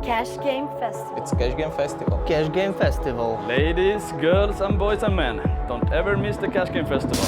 Cash Game Festival. It's Cash Game Festival. Cash Game Festival. Ladies, girls and boys and men, don't ever miss the Cash Game Festival.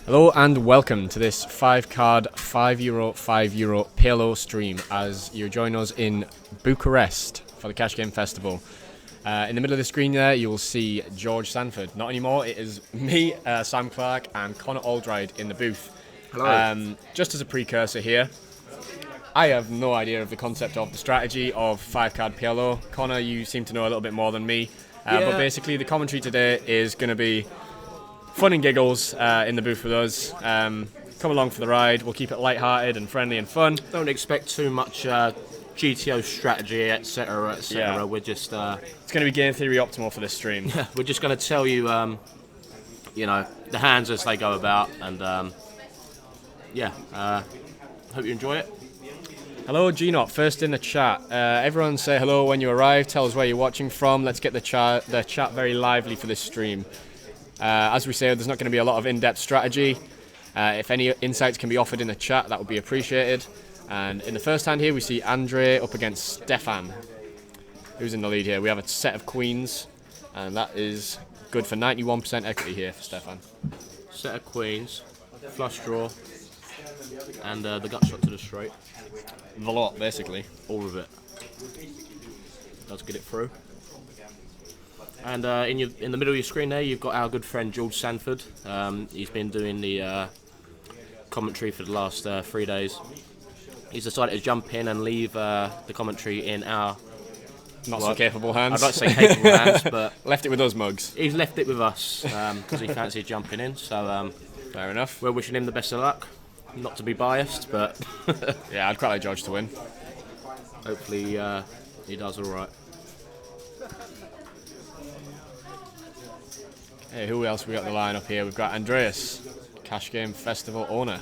Hello and welcome to this 5-card, €5 Palo stream as you join us in Bucharest for the Cash Game Festival. In the middle of the screen there you will see George Sanford. Not anymore, it is me, Sam Clark and Connor Aldride in the booth. Hello. Just as a precursor here, I have no idea of the concept of the strategy of 5-card Palo. Connor, you seem to know a little bit more than me. But basically the commentary today is going to be fun and giggles in the booth with us. Come along for the ride. We'll keep it light-hearted and friendly and fun. Don't expect too much GTO strategy, etc., etc. Yeah. We're just It's going to be game theory optimal for this stream. we're just going to tell you, the hands as they go about, and hope you enjoy it. Hello, G-Not, first in the chat. Everyone say hello when you arrive. Tell us where you're watching from. Let's get the chat very lively for this stream. As we say, there's not going to be a lot of in-depth strategy. If any insights can be offered in the chat, that would be appreciated. And in the first hand here, we see Andre up against Stefan. Who's in the lead here? We have a set of queens, and that is good for 91% equity here for Stefan. Set of queens, flush draw, and the gut shot to the straight. The lot, basically. All of it. Does get it through. And in the middle of your screen there, you've got our good friend George Sanford. He's been doing the commentary for the last 3 days. He's decided to jump in and leave the commentary in our Not so capable hands. I'd like to say capable hands, but left it with us, Mugs. he's left it with us because he fancied jumping in. So Fair enough. we're wishing him the best of luck. Not to be biased, but Yeah, I'd quite like George to win. hopefully he does all right. Hey, who else we got in the lineup here? We've got Andreas, Cash Game Festival owner.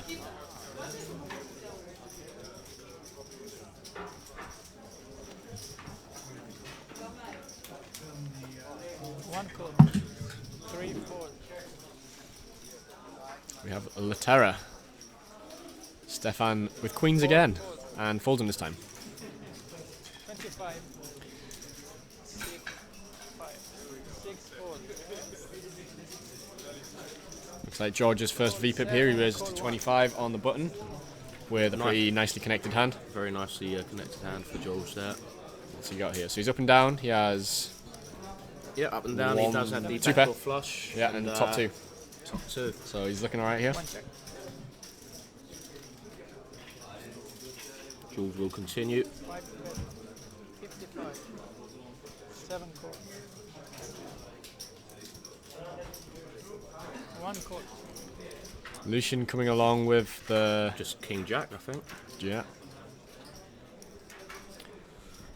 One code. 3, 4. We have Laterra. Stefan with queens again, and folding this time. 25. 6, 5. 6, 4. Looks like George's first VPIP here. He raises to 25 on the button with a pretty nicely connected hand. Very nicely connected hand for George there. What's he got here? So he's up and down. He has Yeah, up and down. He does have the two backdoor pair. flush. and top two. Top two. So he's looking alright here. One check. George will continue. 5, 55. 7 code. 1 code. Lucian coming along with the Just King Jack, I think. yeah.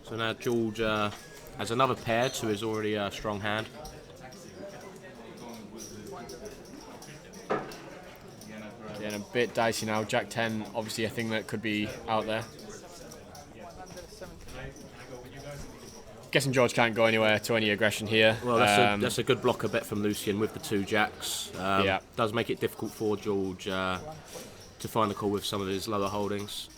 So now George has another pair to his already strong hand. Getting a bit dicey now. Jack 10, obviously a thing that could be out there. 170. Guessing George can't go anywhere to any aggression here. Well, that's a good blocker bet from Lucian with the 2 jacks. Yeah. Does make it difficult for George to find the call with some of his lower holdings.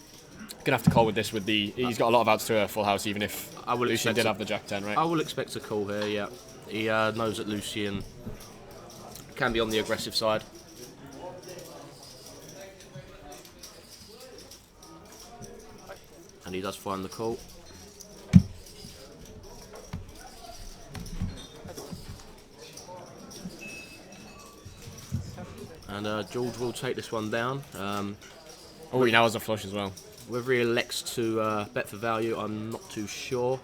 Gonna have to call with this. He's got a lot of outs to a full house, even if I will Lucian expect did to- have the Jack 10, right? I will expect a call here, yeah. He knows that Lucian can be on the aggressive side. And he does find the call. And George will take this one down. Oh, he now has a flush as well. Whether he elects to bet for value, I'm not too sure.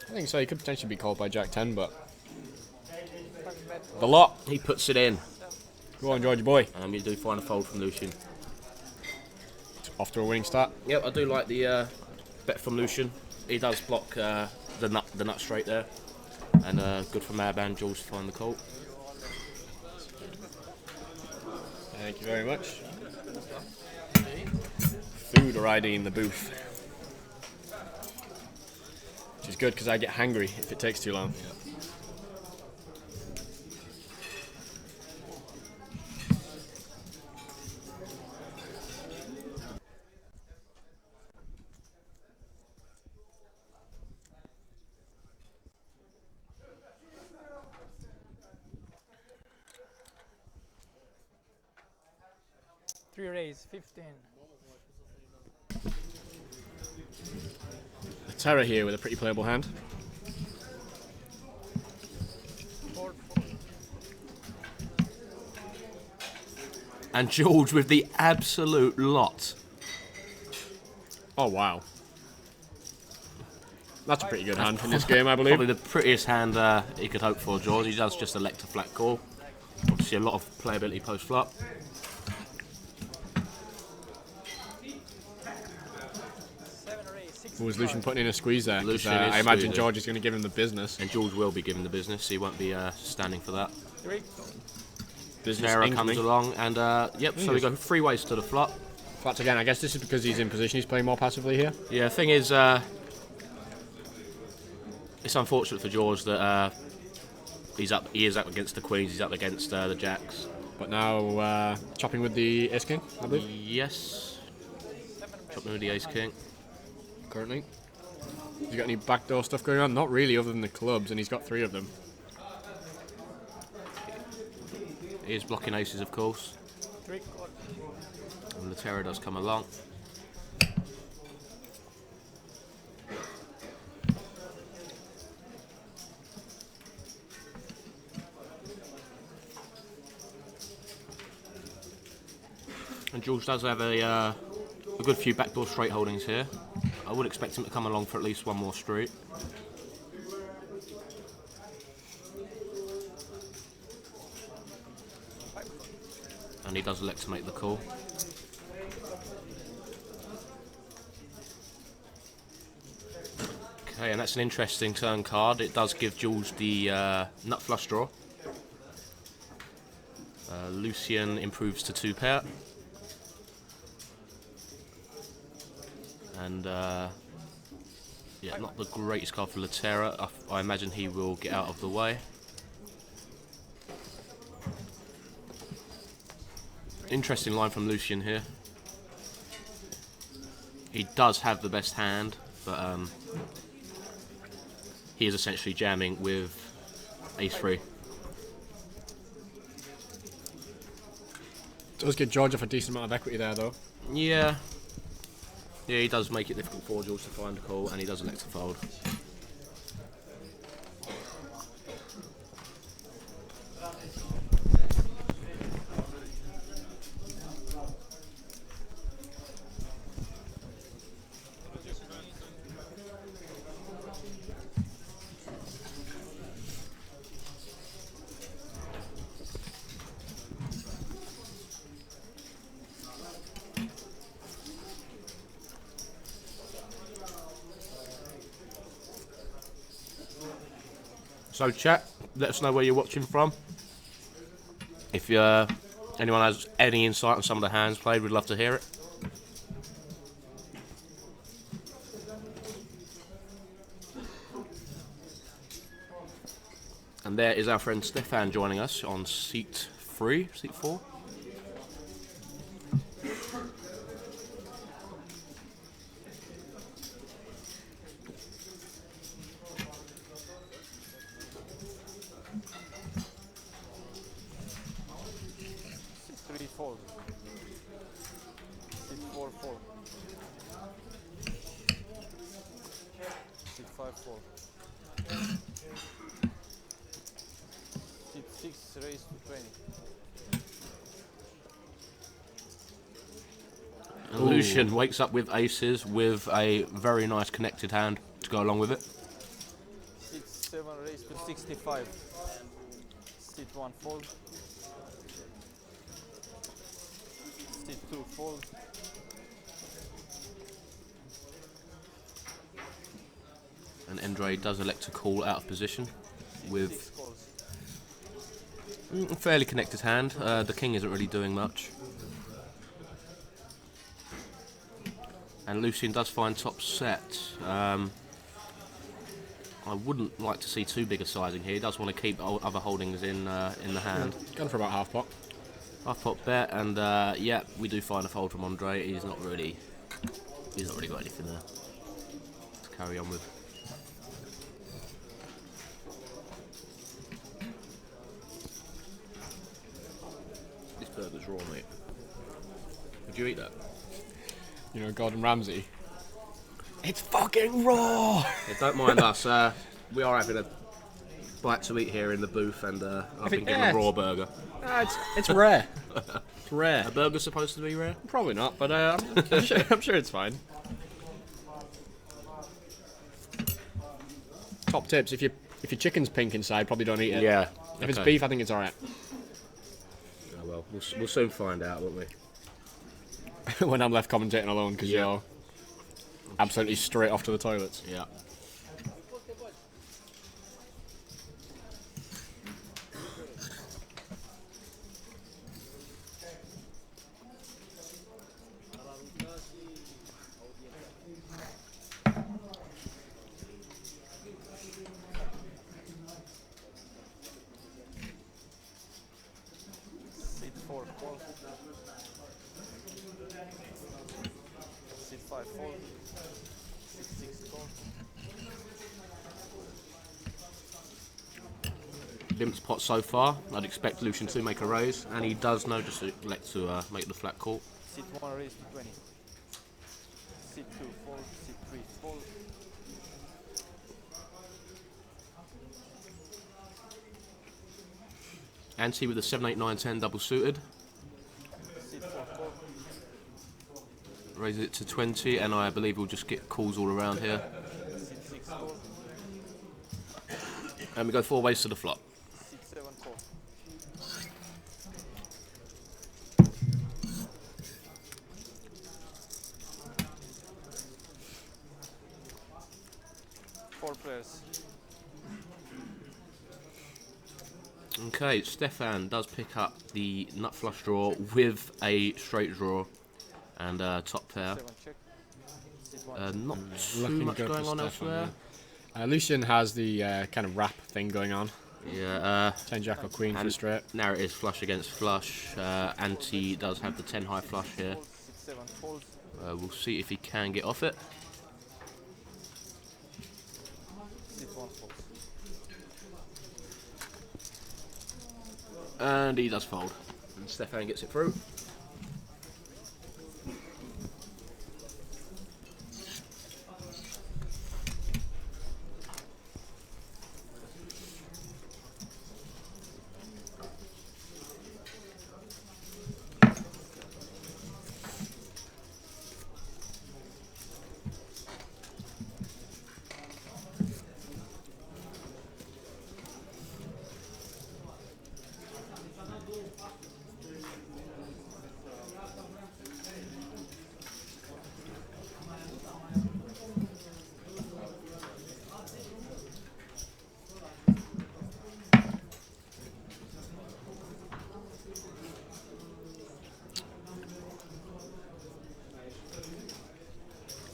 I think so. He could potentially be called by Jack 10, but Fucking bet. the lot. He puts it in. Go on, Georgie boy. You do find a fold from Lucian. Off to a winning start. Yep, I do like the bet from Lucian. He does block the nut straight there. And good for Madman Jules to find the call. Thank you very much. Food or ID in the booth. Which is good because I get hangry if it takes too long. Three raise, 15. The Terror here with a pretty playable hand. 4, 4. And George with the absolute lot. Oh, wow. That's a pretty good hand in this game, I believe. Probably the prettiest hand he could hope for, George. He does just elect a flat call. Obviously a lot of playability post-flop. 7 raise, 6. Was Lucian putting in a squeeze there? 'Cause, Lucian is I imagine squeezing. George is going to give him the business. And George will be giving the business. He won't be standing for that. 3. Business Sarah incoming. comes along and yep, so we go 3 ways to the flop. Flats again. I guess this is because he's in position. He's playing more passively here. Yeah, the thing is, it's unfortunate for George that he is up against the queens, he's up against the jacks. But now chopping with the ace king, I believe. Yes. Chopping with the ace king. Currently. Has he got any backdoor stuff going on? Not really, other than the clubs, and he's got 3 of them. He is blocking aces, of course. 3 quarter. And the terror does come along. And George does have a good few backdoor straight holdings here. I would expect him to come along for at least one more street. And he does elect to make the call. Okay, and that's an interesting turn card. It does give Jules the nut flush draw. Lucian improves to 2 pair. And yeah, not the greatest card for Laterra. I imagine he will get out of the way. Interesting line from Lucian here. He does have the best hand, but he is essentially jamming with ace-3. Does get George off a decent amount of equity there, though. Yeah. Yeah, he does make it difficult for George to find a call, and he does elect to fold. So chat, let us know where you're watching from. If anyone has any insight on some of the hands played, we'd love to hear it. And there is our friend Stefan joining us on seat 4. Fold. 6, 4, 4. 6, 5, 4. 6, 6 raised to 20. And Lucian wakes up with aces with a very nice connected hand to go along with it. Sit 7 raise to 65. Sit 1 fold. Sit 2 fold. And Endre does elect to call out of position with 6 calls. a fairly connected hand. The king isn't really doing much. And Lucian does find top set. I wouldn't like to see too big a sizing here. He does want to keep other holdings in the hand. Going for about half pot. Half pot bet, and yeah, we do find a fold from Endre. He's not really got anything there to carry on with. This burger's raw, mate. Would you eat that? You know, Gordon Ramsay. It's fucking raw! Yeah, don't mind us. We are having a bite to eat here in the booth, and I've been getting a raw burger. It's rare. It's rare. A burger's supposed to be rare? Probably not, but I'm sure it's fine. Top tips: if your chicken's pink inside, probably don't eat it. Yeah. If it's beef, I think it's all right. Oh, well, we'll soon find out, won't we? When I'm left commentating alone, because you're absolutely straight off to the toilets. Yeah. Sit 4 fold. Sit 5 fold. Sit 6 fold. Limp's pot so far. I'd expect Lucian to make a raise, and he does know just to elect to make the flat call. Sit 1 raise to 20. Sit 2 fold. Sit 3 fold. Ante with the 7, 8, 9, 10 double suited. Sit 4 fold. Raises it to 20, and I believe we'll just get calls all around here. Sit 6 fold. And we go 4 ways to the flop. Sit 7 fold. Four players. Okay, Stefan does pick up the nut flush draw with a straight draw and top pair. 7 check. Sit 1. Not too Looking much good going for on Stefan, elsewhere. yeah. Lucian has the kind of wrap thing going on. Yeah, 10 jack or queen for a straight. now it is flush against flush. Ante does have the 10 high flush here. Sit 7 folds. We'll see if he can get off it. Sit 1 fold. And he does fold. And Stefan gets it through.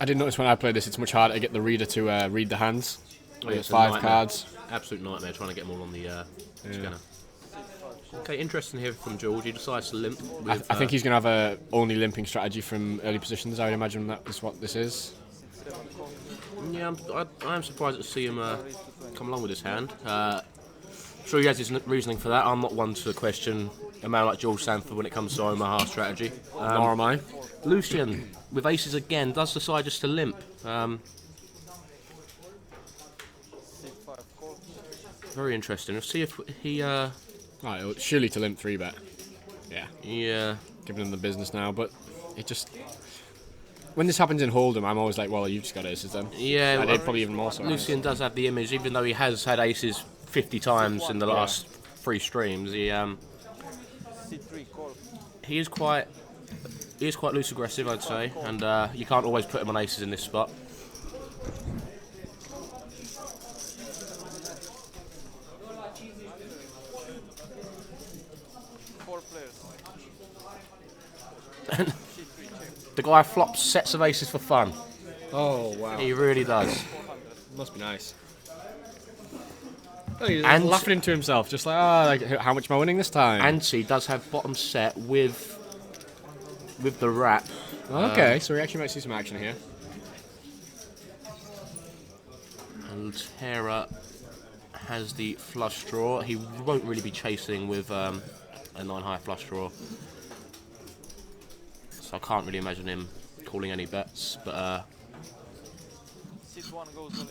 I did notice when I played this, it's much harder to get the reader to read the hands. Oh, yeah, With it's a 5 nightmare. cards. Absolute nightmare trying to get them all on the scanner. Okay, interesting here from George. He decides to limp. With, I think he's going to have a only limping strategy from early positions. I would imagine that is what this is. Yeah, I'm surprised to see him come along with his hand. Sure, he has his reasoning for that. I'm not one to question a man like George Sanford when it comes to Omaha strategy. Nor am I. Lucian, with aces again, does decide just to limp. Sit 5 fold. Very interesting. Let's see if he... Right, surely to limp 3 bet. Yeah, yeah, giving him the business now, but it just when this happens in Hold'em, I'm always like, well, you've just got aces then. Yeah, I did probably even more so. Lucian does have the image, even though he has had aces 50 times in the last 3 streams. C3 call. He is quite loose aggressive, I'd say, and you can't always put him on aces in this spot. 4 players. The guy flops sets of aces for fun. Oh, wow. He really does. Must be nice. Oh, he's And- laughing to himself, just like, like, how much am I winning this time? Anti does have bottom set with the wrap. Okay, so we actually might see some action here. And Terra has the flush draw. He won't really be chasing with a 9 high flush draw. So I can't really imagine him calling any bets. But C1 goes all in.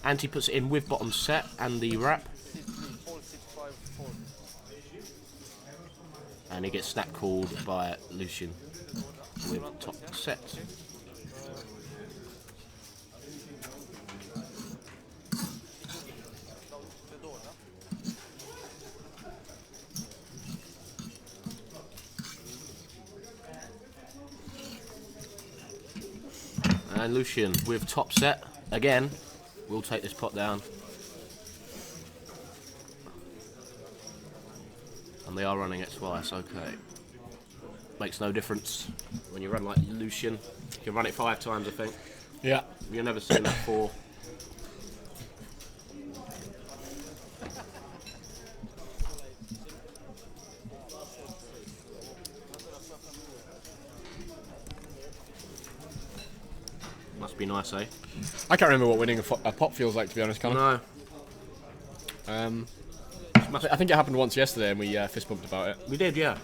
Anti puts it in with bottom set and the wrap. C3 call, C5 4. And he gets snap called by Lucian with top set. And Lucian with top set again will take this pot down. And they are running it twice, okay. Makes no difference when you run like Lucian. You can run it 5 times, I think. Yeah. You've never seen that 4. Must be nice, eh? I can't remember what winning a pot feels like, to be honest, Connor. No. I think it happened once yesterday and we fist bumped about it. We did, yeah.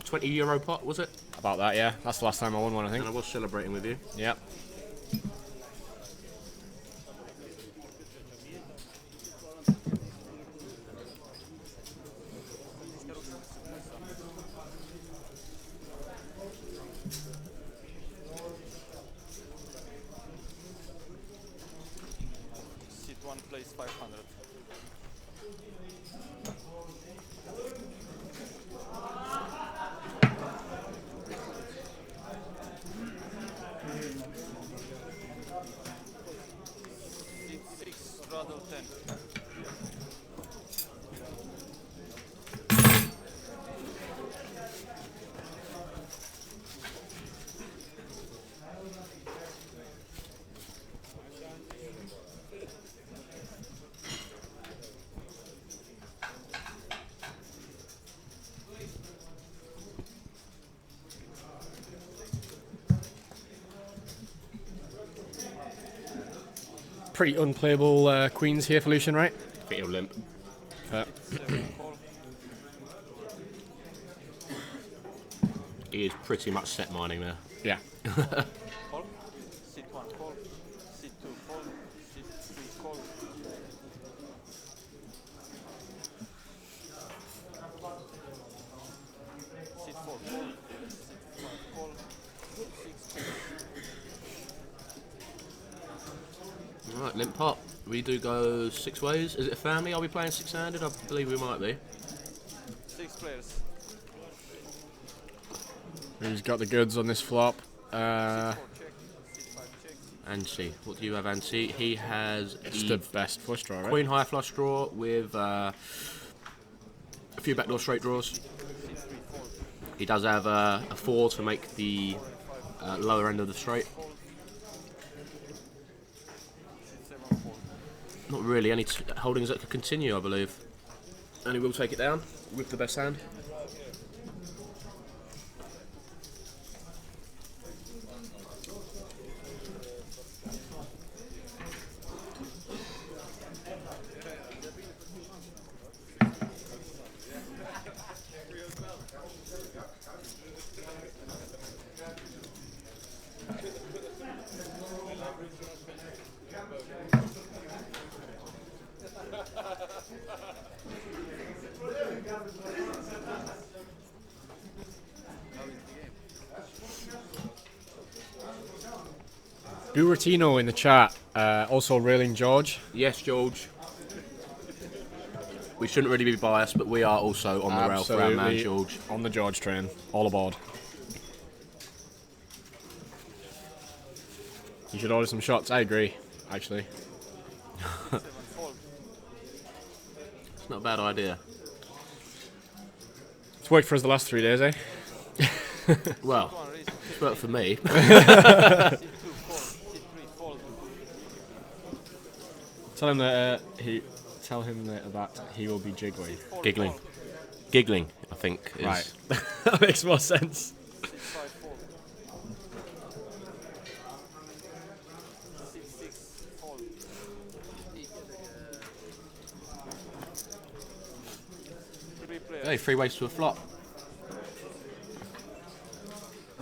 €20 pot, was it? About that, yeah. That's the last time I won one, I think. And I was celebrating with you. Yep. C1 plays 500. C6 straddle 10. Pretty unplayable queens here for Lucian, right? I think he'll limp. Fair. 7 call. He is pretty much set mining there. Yeah. Call. C1 call. C2 call. C3 call. C4 call. C5 call. 6 call. Right, limp pot. We do go 6 ways. Is it a family? Are we playing 6-handed? I believe we might be. 6 players. Who's got the goods on this flop? C4 check. C5 check. Ansi. What do you have, Ansi? He has Just the the best flush draw, right? queen high flush draw with a few backdoor straight draws. C3 4. He does have a 4 to make the lower end of the straight. C7 4. Not really. Any holdings that could continue, I believe. And he will take it down with the best hand. Buratino in the chat, also railing George. Yes, George. We shouldn't really be biased, but we are also on the rail for our man George. On the George train, all aboard. You should order some shots, I agree, actually. It's not a bad idea. It's worked for us the last 3 days, eh? Well, it's worked for me. Tell him that he will be jiggling. Giggling, I think. Is Right. That makes more sense. 6-6 fold. Three players. Hey, 3 ways to a flop.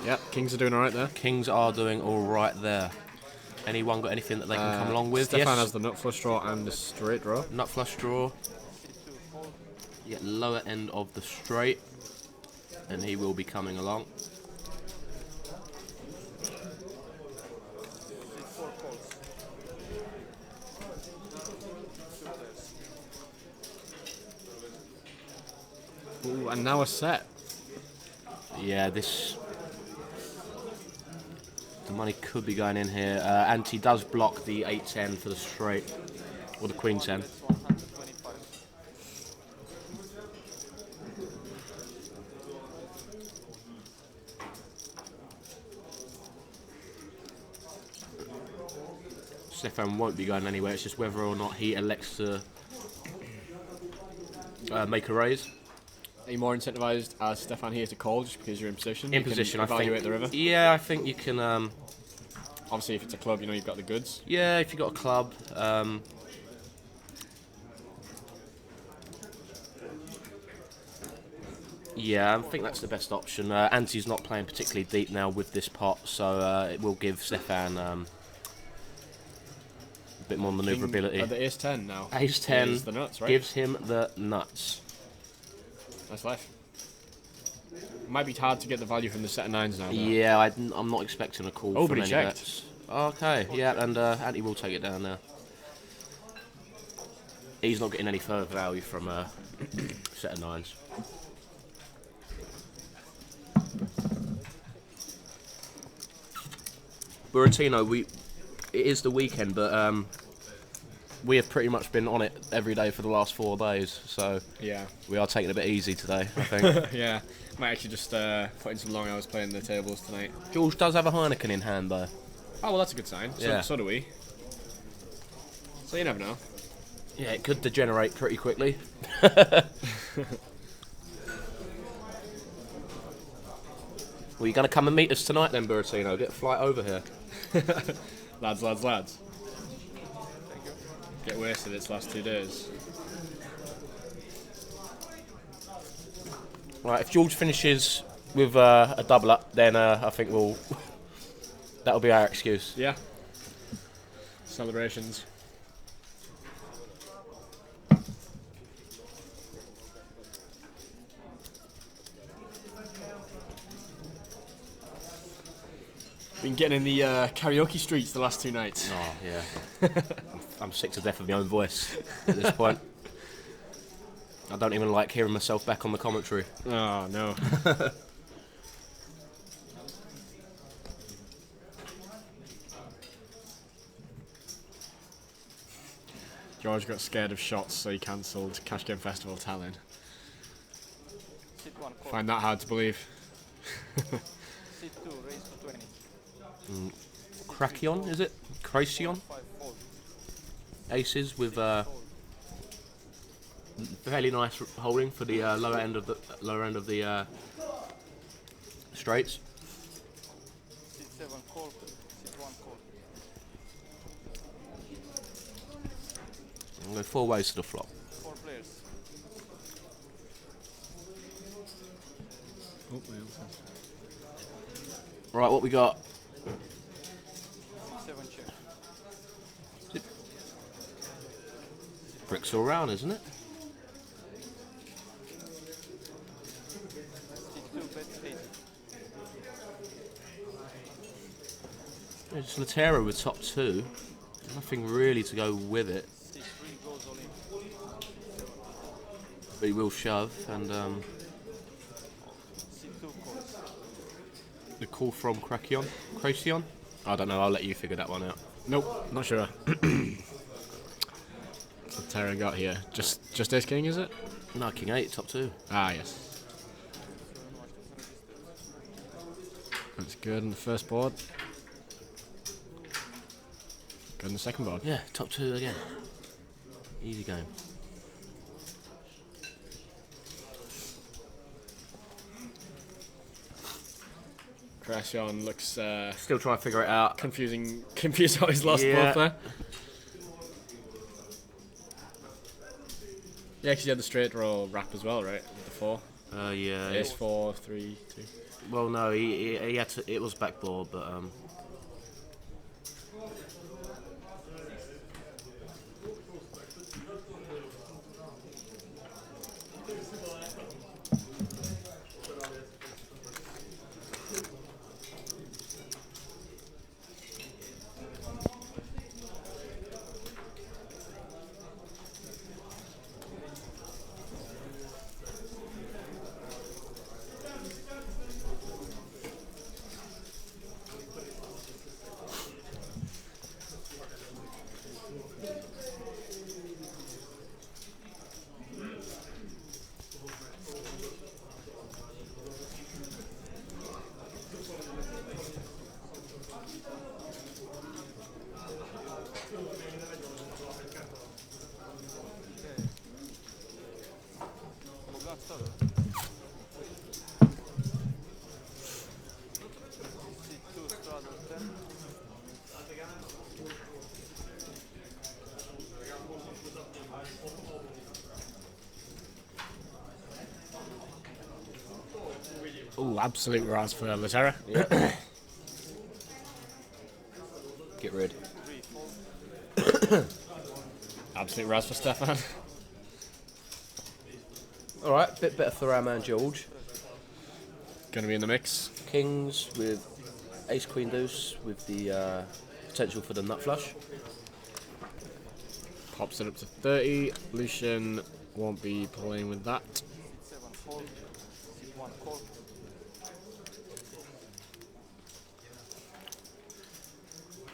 Yeah, Kings are doing alright there. Kings are doing all right there. Anyone got anything that they can come along with? Stefan Yes. has the nut flush draw and the straight draw. Nut flush draw. You get lower end of the straight, and he will be coming along. 4 calls. 2 players. Ooh, and now a set. Yeah, this. The money could be going in here. Ante does block the 8-10 for the straight, or the queen 10. It's 125. Stefan won't be going anywhere. It's just whether or not he elects to make a raise. Are you more incentivized as Stefan here to call just because you're in position? In You can position, I think. evaluate the river. Yeah, I think you can. Obviously, if it's a club, you know you've got the goods. Yeah, if you've got a club. Yeah, I think that's the best option. Ante's not playing particularly deep now with this pot, so it will give Stefan a bit more manoeuvrability. The ace 10 now. Ace 10 is the nuts, right? gives him the nuts. Nice life. Might be hard to get the value from the set of 9s now. Though. Yeah, I'm not expecting a call Oh, from but he any checked. bets. Okay, yeah, and Ante will take it down now. He's not getting any further value from a set of 9s. Buratino, it is the weekend, but we have pretty much been on it every day for the last 4 days, so Yeah. we are taking it a bit easy today, I think. Yeah. Might actually just put in some long hours playing the tables tonight. George does have a Heineken in hand, though. Oh, well, that's a good sign. Yeah. So do we. So you never know. Yeah, it could degenerate pretty quickly. Well, you going to come and meet us tonight then, Buratino? Get a flight over here. Lads. Get wasted its last 2 days. Right, if George finishes with a double up, then I think that'll be our excuse. Yeah. Celebrations. Been getting in the karaoke streets the last 2 nights. Oh, yeah. I'm sick to death of my own voice at this point. I don't even like hearing myself back on the commentary. Oh, no. George got scared of shots, so he cancelled Cash Game Festival Tallinn. Sit 1 call. Find that hard to believe. Sit 2, raise to 20. Krakion, is it? Krakion? 5 fold. Aces with fairly nice holding for the lower end of the straights. Sit 7 call. Sit 1 call. I'm going 4 ways to the flop. 4 players. Right, what we got? 7 check. Bricks all round, isn't it? Sit 2 bet 80. It's Latera with top 2. Nothing really to go with it. But he will shove, and the call from Cracion? I don't know, I'll let you figure that one out. Nope, not sure. What's the Terra got here? Just Ace King, is it? No, King 8, top 2. Ah, yes. That's good on the first board. Good on the second board. Yeah, top 2 again. Easy game. Cracion looks Still trying to figure it out. confused how he's lost Yeah. both there. Yeah, because you had the straight roll wrap as well, right? With the 4. Yeah. Ace 4, 3, 2. Well, no, he had to. It was backboard, but Ooh, absolute ras for Latera. yeah. Get rid. Absolute ras for Stefan. All right, bit better for our man George. Gonna be in the mix. Kings with Ace Queen Deuce with the potential for the nut flush. Pops it up to 30. Lucian won't be playing with that.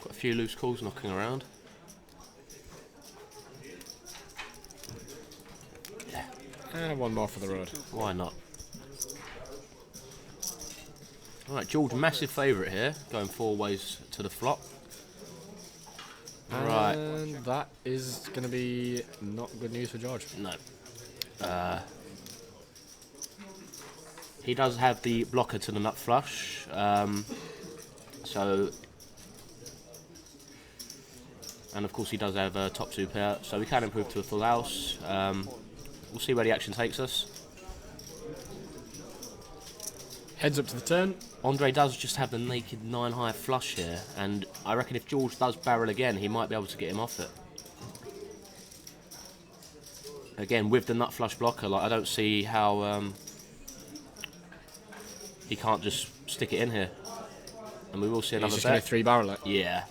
Got a few loose calls knocking around. One more for the road. Why not? All right, George, massive favourite here, going 4 ways to the flop. Right. And that is going to be not good news for George. No. He does have the blocker to the nut flush, so, and of course he does have a top 2 pair, so we can improve to a full house. We'll see where the action takes us. Heads up to the turn. Andre does just have the naked 9 high flush here, and I reckon if George does barrel again, he might be able to get him off it. Again, with the nut flush blocker, like I don't see how he can't just stick it in here, and we will see another He's just going bet. to 3-barrel it. Yeah,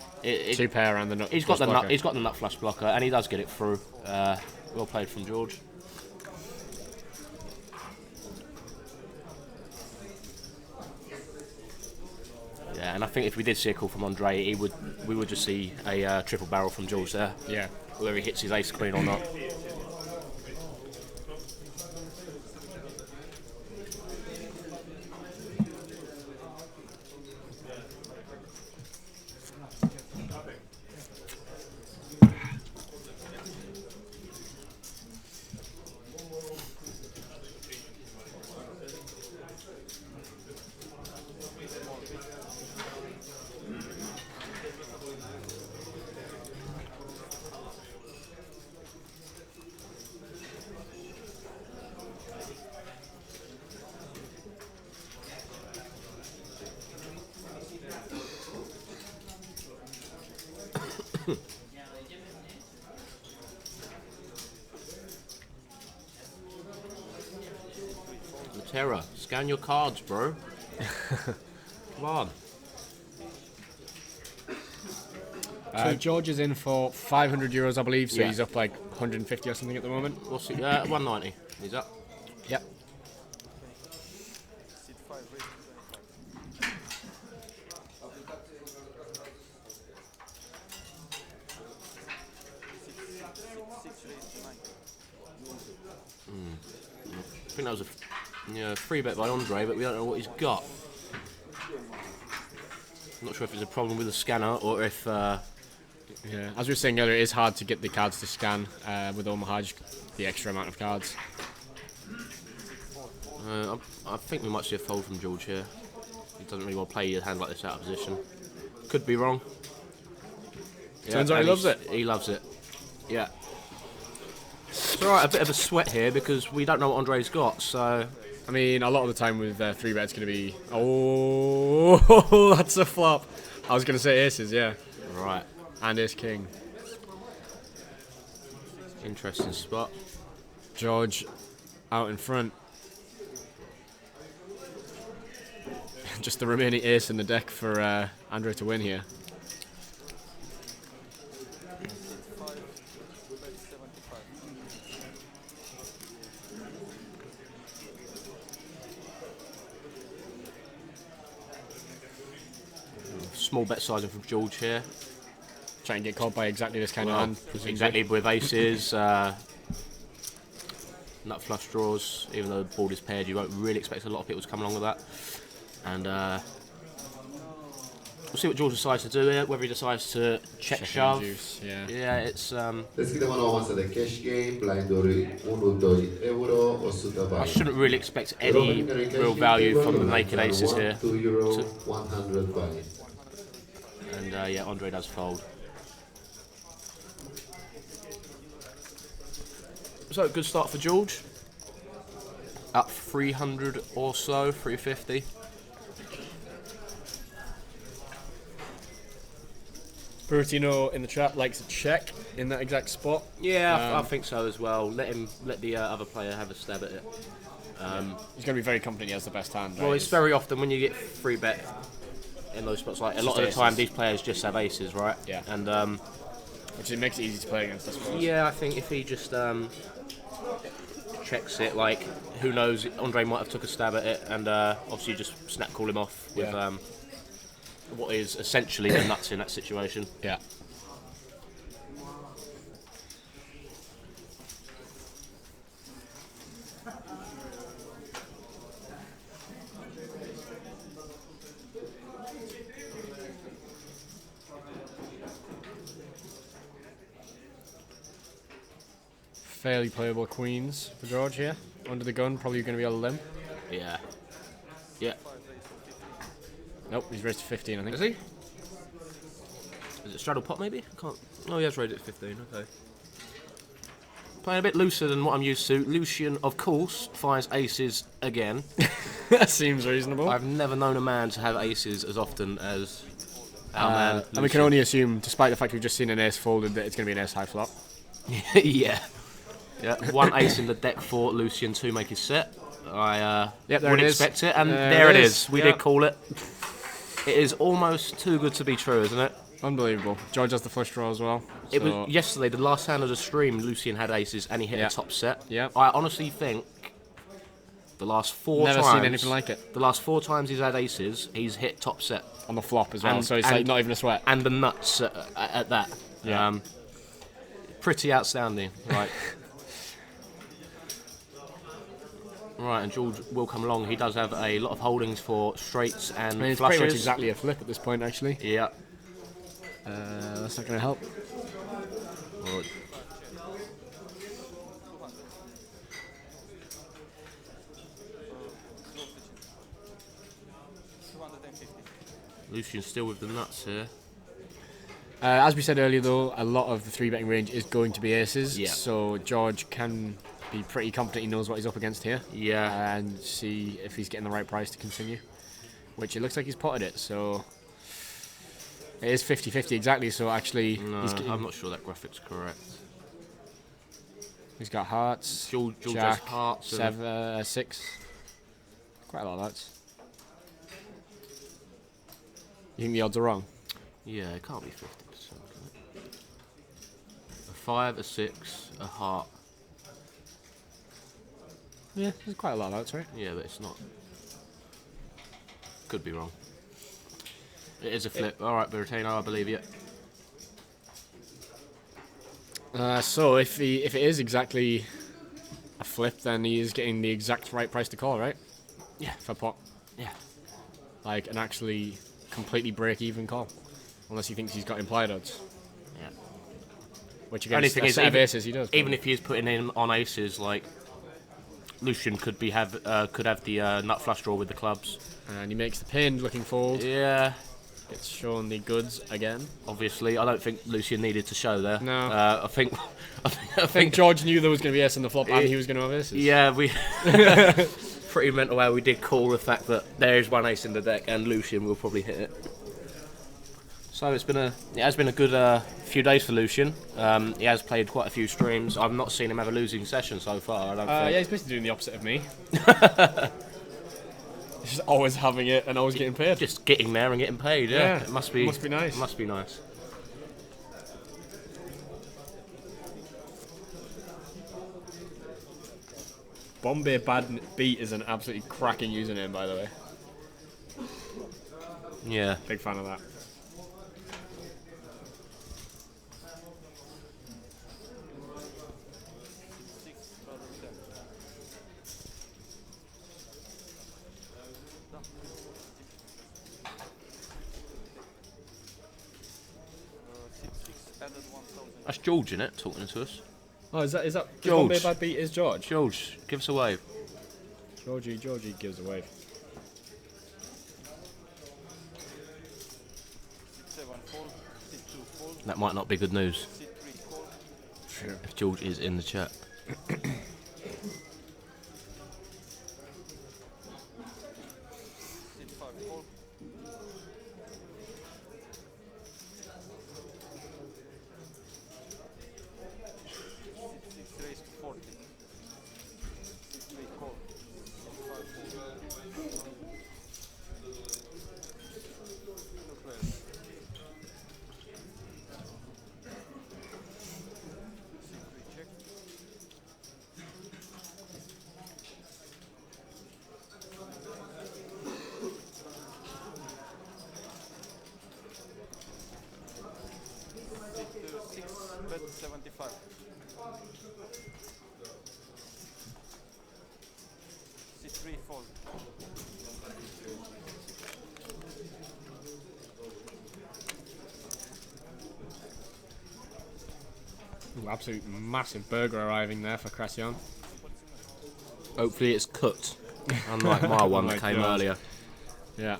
2 pair and the nut. he's got the blocker. nut. He's got the nut flush blocker, and he does get it through. Well played from George. Yeah, and I think if we did see a call from Andre, we would just see a triple barrel from George there. Yeah. Whether he hits his ace queen or not. Terra, scan your cards, bro. Come on. George is in for €500, I believe, so Yeah. he's up like 150 or something at the moment. What's it? 190. He's up. Yep. Seat 5 race to 25. Six race to 9. I think that was a free bet by Andre, but we don't know what he's got. I'm not sure if it's a problem with the scanner or if. Yeah. As we were saying earlier, it is hard to get the cards to scan with Omaha, just the extra amount of cards. I think we might see a fold from George here. He doesn't really want to play a hand like this out of position. Could be wrong. Turns out he loves it. He loves it. Yeah. It's alright, a bit of a sweat here because we don't know what Andre's got, so. I mean, a lot of the time with 3-bet, it's going to be. Oh, that's a flop. I was going to say aces, yeah. Right. And ace king. Interesting spot. George out in front. Just the remaining ace in the deck for Andre to win here. Seat 5, bet 75. Small bet sizing from George here. Trying to get caught by exactly this kind of hand. Exactly with aces, nut flush draws. Even though the board is paired, you won't really expect a lot of people to come along with that. And we'll see what George decides to do here. Whether he decides to check shove. Juice, yeah. Yeah, it's. Descrivono once the cash game, blind or €1 or suitabile. I shouldn't really expect any real value from the naked aces here. €2, 100 buy. And yeah, Andre does fold. So good start for George. Up 300 or so, 350. Buratino in the chat likes a check in that exact spot. Yeah, I think so as well. Let the other player have a stab at it. He's going to be very confident he has the best hand. Well, right? it's very often when you get free bet in those spots. Like a lot of the aces. time, these players just have aces, right? Yeah. And which it makes it easy to play against, I suppose. yeah, I think if he just checks it, like who knows, Andre might have took a stab at it, and obviously just snap call him off with what is essentially the nuts in that situation. Yeah. Fairly playable queens for George here. Under the gun, probably going to be a limp. Yeah. Yeah. Nope, he's raised to 15, I think. Is he? Is it straddle pot maybe? I can't. Oh, he has raised it to 15. Okay. Playing a bit looser than what I'm used to. Lucian, of course, finds aces again. That seems reasonable. I've never known a man to have aces as often as our man. And we can only assume, despite the fact we've just seen an ace folded, that it's going to be an ace high flop. Yeah. Yeah. One ace in the deck for Lucian to make his set. I Yep, there would it is. expect it, and There there it it is. is. We Yep. did call it. It is almost too good to be true, isn't it? Unbelievable. George has the flush draw as well. It so- was yesterday, the last hand of the stream, Lucian had aces and he hit Yeah. a top set. Yeah. I honestly think the last four Never times... seen anything like it. The last 4 times he's had aces, he's hit top set. on the flop as well, And- so it's like not even a sweat. And the nuts at that. Yeah. Pretty outstanding. Right. Right, and George will come along. He does have a lot of holdings for straights and I mean, it's flushes. pretty much exactly a flip at this point, actually. Yeah. That's not going to help. Well, Lucian's still with the nuts here. As we said earlier, though, a lot of the 3-betting range is going to be aces, Yeah. so George can be pretty confident he knows what he's up against here. Yeah. And see if he's getting the right price to continue, which it looks like he's potted it, so it is 50-50 exactly, so actually No, he's getting, I'm not sure that graphic's correct. he's got hearts, George has jack, hearts and- 7, 6, quite a lot of hearts. You think the odds are wrong? Yeah, it can't be 50%. Can it? 5, a 6, a heart. Yeah, there's quite a lot of outs, right? Yeah, but it's not. Could be wrong. It is a flip. All right, Buratino, I believe you. So if it is exactly a flip, then he is getting the exact right price to call, right? Yeah. For pot. Yeah. Like an actually completely break-even call, unless he thinks he's got implied odds. Yeah. Which Only against thing a is, set of even- aces he does. Even if he is putting in on aces, like Lucian could have the nut flush draw with the clubs. And he makes the pin looking fold. Yeah. Gets shown the goods again. Obviously, I don't think Lucian needed to show there. No. I think I think George knew there was going to be ace on the flop and he was going to have aces. Yeah, we pretty mental how we did call the fact that there is one ace in the deck and Lucian will probably hit it. So it has been a good few days for Lucian. He has played quite a few streams. I've not seen him have a losing session so far. I don't think. Yeah, he's basically doing the opposite of me. He's just always having it and always getting paid. Just getting there and getting paid. Yeah, it must be nice. It must be nice. Bombay Bad Beat is an absolutely cracking username, by the way. Yeah. Big fan of that. That's George in it talking to us. Oh, is that George. Bombay Bad Beat is George? George, give us a wave. Georgie gives a wave. 7 fold, C2 fold, That might not be good news C3 fold, if George is in the chat. C5 fold, C6 raise to 40, C3 call, C5 fold. Look raise. C3 check. C6 bet 75. C3 fold. Ooh, absolute massive burger arriving there for Crescion. Hopefully it's cut, unlike my one that my came God. earlier. Yeah.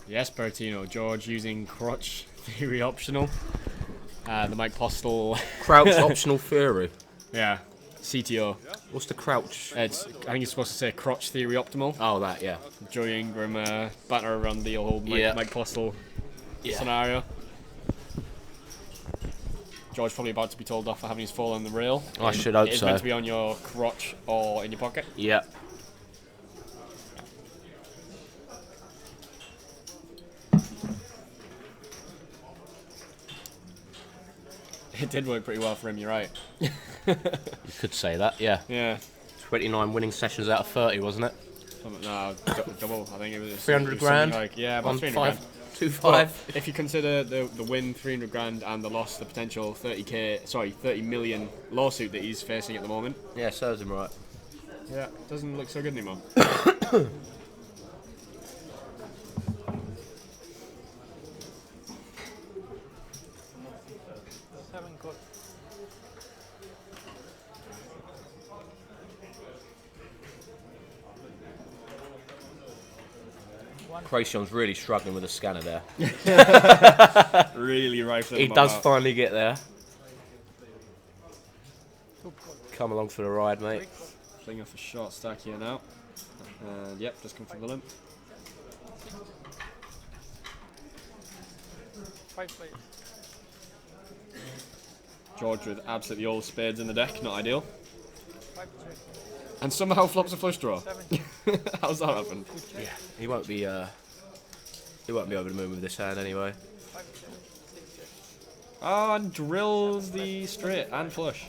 Yes, Bertino. George using crotch theory optional. The Mike Postel. Crouch optional theory. Yeah. CTO. What's the crouch? I think it's supposed to say crotch theory optimal. Oh, that, yeah. Joey Ingram batter around the whole Mike Postel scenario. George probably about to be told off for having his fall on the rail. I should hope It is so. meant to be on your crotch or in your pocket. Yeah. It did work pretty well for him, you're right. You could say that, yeah. Yeah. 29 winning sessions out of 30, wasn't it? No, double. I think it was 300 it was grand? like, yeah, about 300 5, grand. 2-5. Well, if you consider the win 300 grand and the loss, the potential 30 million lawsuit that he's facing at the moment. Yeah, serves him right. Yeah, doesn't look so good anymore. Seven call. Cracion's really struggling with the scanner there. Really rifling. He him does out. finally get there. Come along for the ride, mate. Playing off a short stack here now. And yep, just come from the limp. 5 players. George with absolutely all spades in the deck, not ideal. 5 check. And somehow flops a flush draw. 7 check. How's that happen? Yeah, he won't be over the moon with this hand anyway. 5 check. 6 Oh, and drills the straight and flush.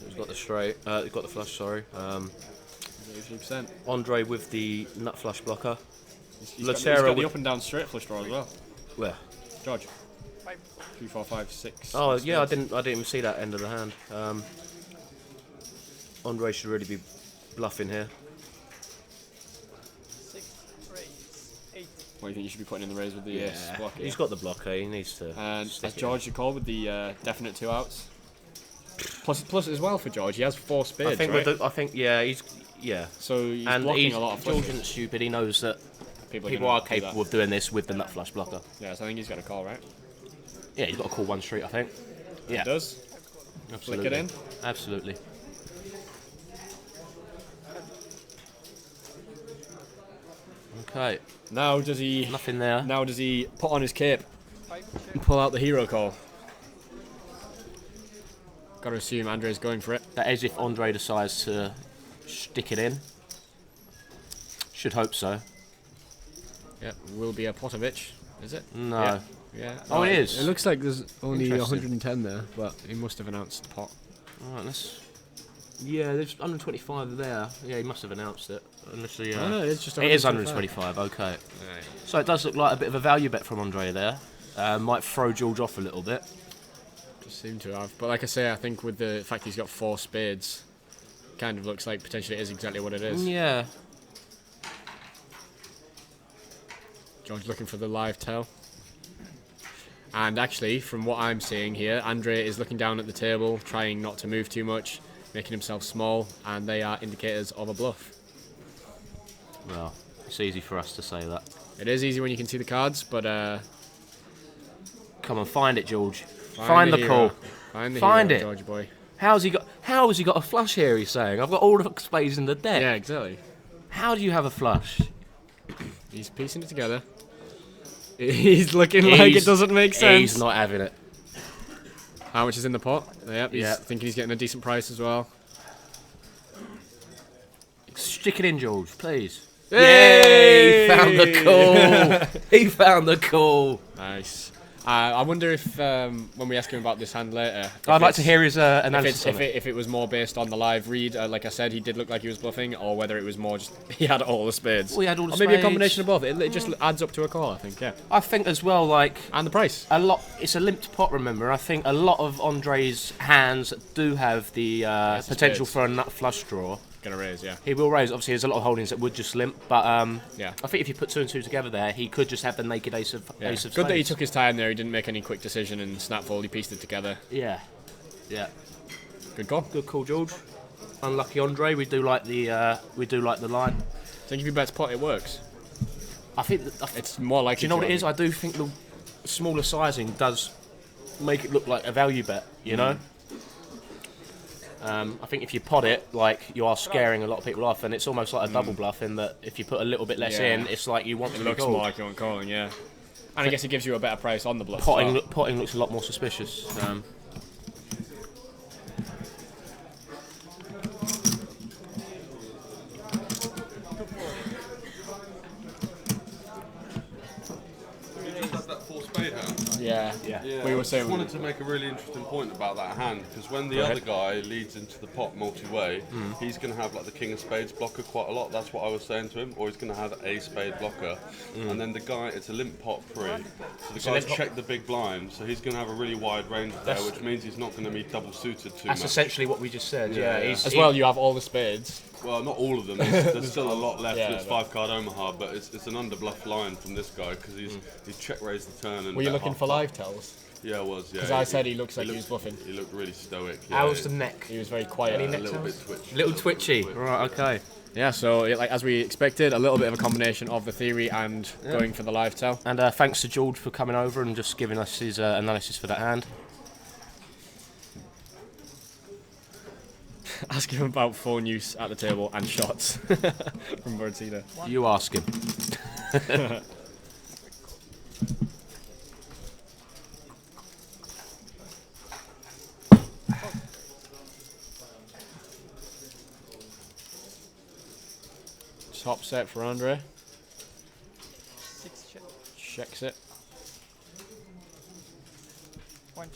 He's got the straight. He's got the flush. Sorry. 80%. Andre with the nut flush blocker. He's got the up and down straight flush draw as well. Where? George. 3, 4, 5, 6. Oh yeah, I didn't even see that end of the hand. Andre should really be bluffing here. 6 raise, 8. What do you think you should be putting in the raise with the blocker? He's got the blocker. He needs to. And stick as it George should call with the definite 2 outs. Plus as well for George, he has 4 spades. I think right? he's So he's and blocking a lot of George flushes. isn't stupid. He knows that People are do capable that. of doing this with the nut flush blocker. Yeah, so I think he's got a call, right? Yeah, he's got to call one street. I think. Yeah, He does. absolutely. Flick it in. Absolutely. Okay, Now does he? nothing there. Now does he put on his cape 5 check. and pull out the hero call? Got to assume Andre's going for it. That is if Andre decides to stick it in. Should hope so. Yeah, will be a Potovich, is it? No. Yeah. Yeah. Oh, it is. It looks like there's only Interesting. 110 there, but he must have announced the pot. Alright, yeah, there's 125 there. Yeah, he must have announced it. Unless he, Oh, no, it's just it is 125. 125, okay. So it does look like a bit of a value bet from Andre there. Might throw George off a little bit. Just seem to have. But like I say, I think with the fact he's got 4 spades, kind of looks like potentially it is exactly what it is. Yeah. George looking for the live tell. And actually, from what I'm seeing here, Andre is looking down at the table, trying not to move too much, making himself small, and they are indicators of a bluff. Well, it's easy for us to say that. It is easy when you can see the cards, but Come on, find it, George. Find the hero. call. Find the Find hero, it. George boy. How has he got a flush here, he's saying? I've got all the spades in the deck. Yeah, exactly. How do you have a flush? He's piecing it together. He's looking like it doesn't make sense. He's not having it. How much is in the pot? Yep, he's Yeah. thinking he's getting a decent price as well. Stick it in, George, please. Yay! He found the call. He found the call. Nice. I wonder if when we ask him about this hand later, I'd like to hear his analysis on it. if it was more based on the live read, like I said, he did look like he was bluffing, or whether it was more just he had all the spades. Well, he had all the or maybe a spades. combination of both. It just adds up to a call, I think. Yeah. I think as well, like And the price. a lot. It's a limped pot. Remember, I think a lot of Andre's hands do have the potential spades. for a nut flush draw. Gonna raise, yeah. He will raise. Obviously, there's a lot of holdings that would just limp, but Yeah. I think if you put 2 and 2 together there, he could just have the naked ace of Yeah. ace of Good that he spades. took his time there. He didn't make any quick decision and snap fold. He pieced it together. Yeah, yeah. Good call. Good call, George. Unlucky Andre. We do like the line. I think if you bet pot, it works. I think It's more likely. Do you know to, what it is? I I do think the smaller sizing does make it look like a value bet, you know? I think if you pot it, like, you are scaring a lot of people off, and it's almost like a double bluff in that if you put a little bit less Yeah. in, it's like you want It to be looks called. more like you want calling, yeah. And I guess it gives you a better price on the bluff. as Potting, well. potting looks a lot more suspicious. That 4 spade hand. Yeah. Yeah. Yeah, We I were just saying- wanted to make a really interesting point about that hand because when the other guy leads into the pot multi-way, he's going to have like the king of spades blocker quite a lot. That's what I was saying to him, or he's going to have a spade blocker, and then the guy, it's a limp pot free, so the guy's checked the big blind, so he's going to have a really wide range there, That's- which means he's not going to be double suited too That's much. essentially what we just said, Yeah, yeah. yeah. He's, As well, you have all the spades. Well, not all of them. There's still a lot left. Yeah, It's but- 5-card Omaha, but it's an underbluff line from this guy because he's check raised the turn. And Were you bet looking half for pot. live tells? Yeah, I was. Yeah. Because I said he looks like he was looked- bluffing. He looked really stoic. Yeah, How's the neck? He was very quiet. a little bit twitchy. Little twitchy. Right, okay. Yeah, so like as we expected, a little bit of a combination of the theory and going for the live tell. And thanks to George for coming over and just giving us his analysis for that hand. Ask him about phone use at the table and shots from Bertina. You ask him. Top set for Andre. 6 check. Checks it. 1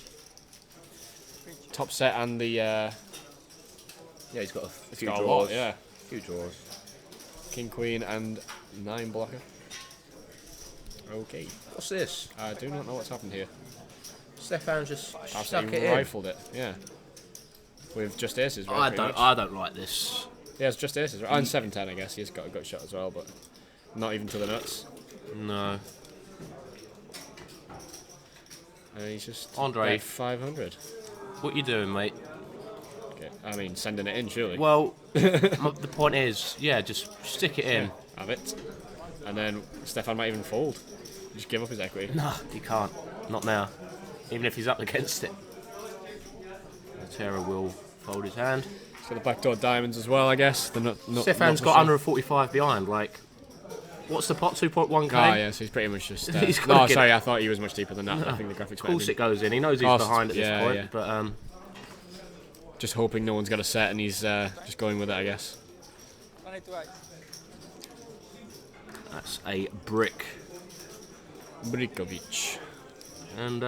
top set and the. Yeah, he's got a few got a draws. lot, yeah. A few draws. King, queen, and 9 blocker. Okay. What's this? I do not know what's happened here. Stefan just stuck Absolutely it in. rifled it. Yeah. With just aces, right? pretty much. I don't like this. Yeah, it's just aces, right? And 7-10, I guess. He's got a good shot as well, but not even to the nuts. No. And he's just Andre. bet 500. What you doing, mate? Okay. I mean, sending it in, surely. Well, the point is, yeah, just stick it in. Have it. And then Stefan might even fold. Just give up his equity. No, he can't. Not now. Even if he's up against it. Terra will fold his hand. He's got the backdoor diamonds as well, I guess. Not Stefan's got under a 45 behind. Like, what's the pot? 2.1k. Oh, yeah, so he's pretty much just. He's gotta No, get sorry, I thought he was much deeper than that. I think the graphics. Of course it goes in. He knows he's Cost, behind at this yeah, point, yeah. but Just hoping no one's got a set and he's just going with it, I guess. that's a brick. Brikovic. And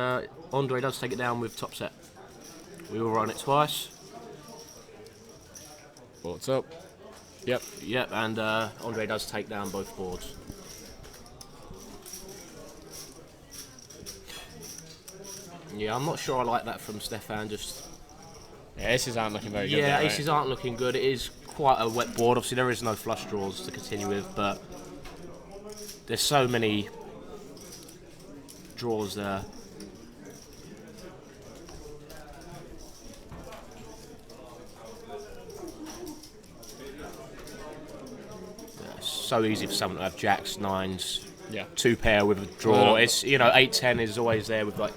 Andre does take it down with top set. We will run it twice. What's up? Yep. Yep, and Andre does take down both boards. Yeah, I'm not sure I like that from Stefan. Just Yeah, aces aren't looking very good. yeah, there, right? aces aren't looking good. It is quite a wet board. Obviously, there is no flush draws to continue with, but there's so many draws there. Yeah, it's so easy for someone to have jacks, nines, Yeah. 2 pair with a draw. Well, It's 8-10 is always there with like.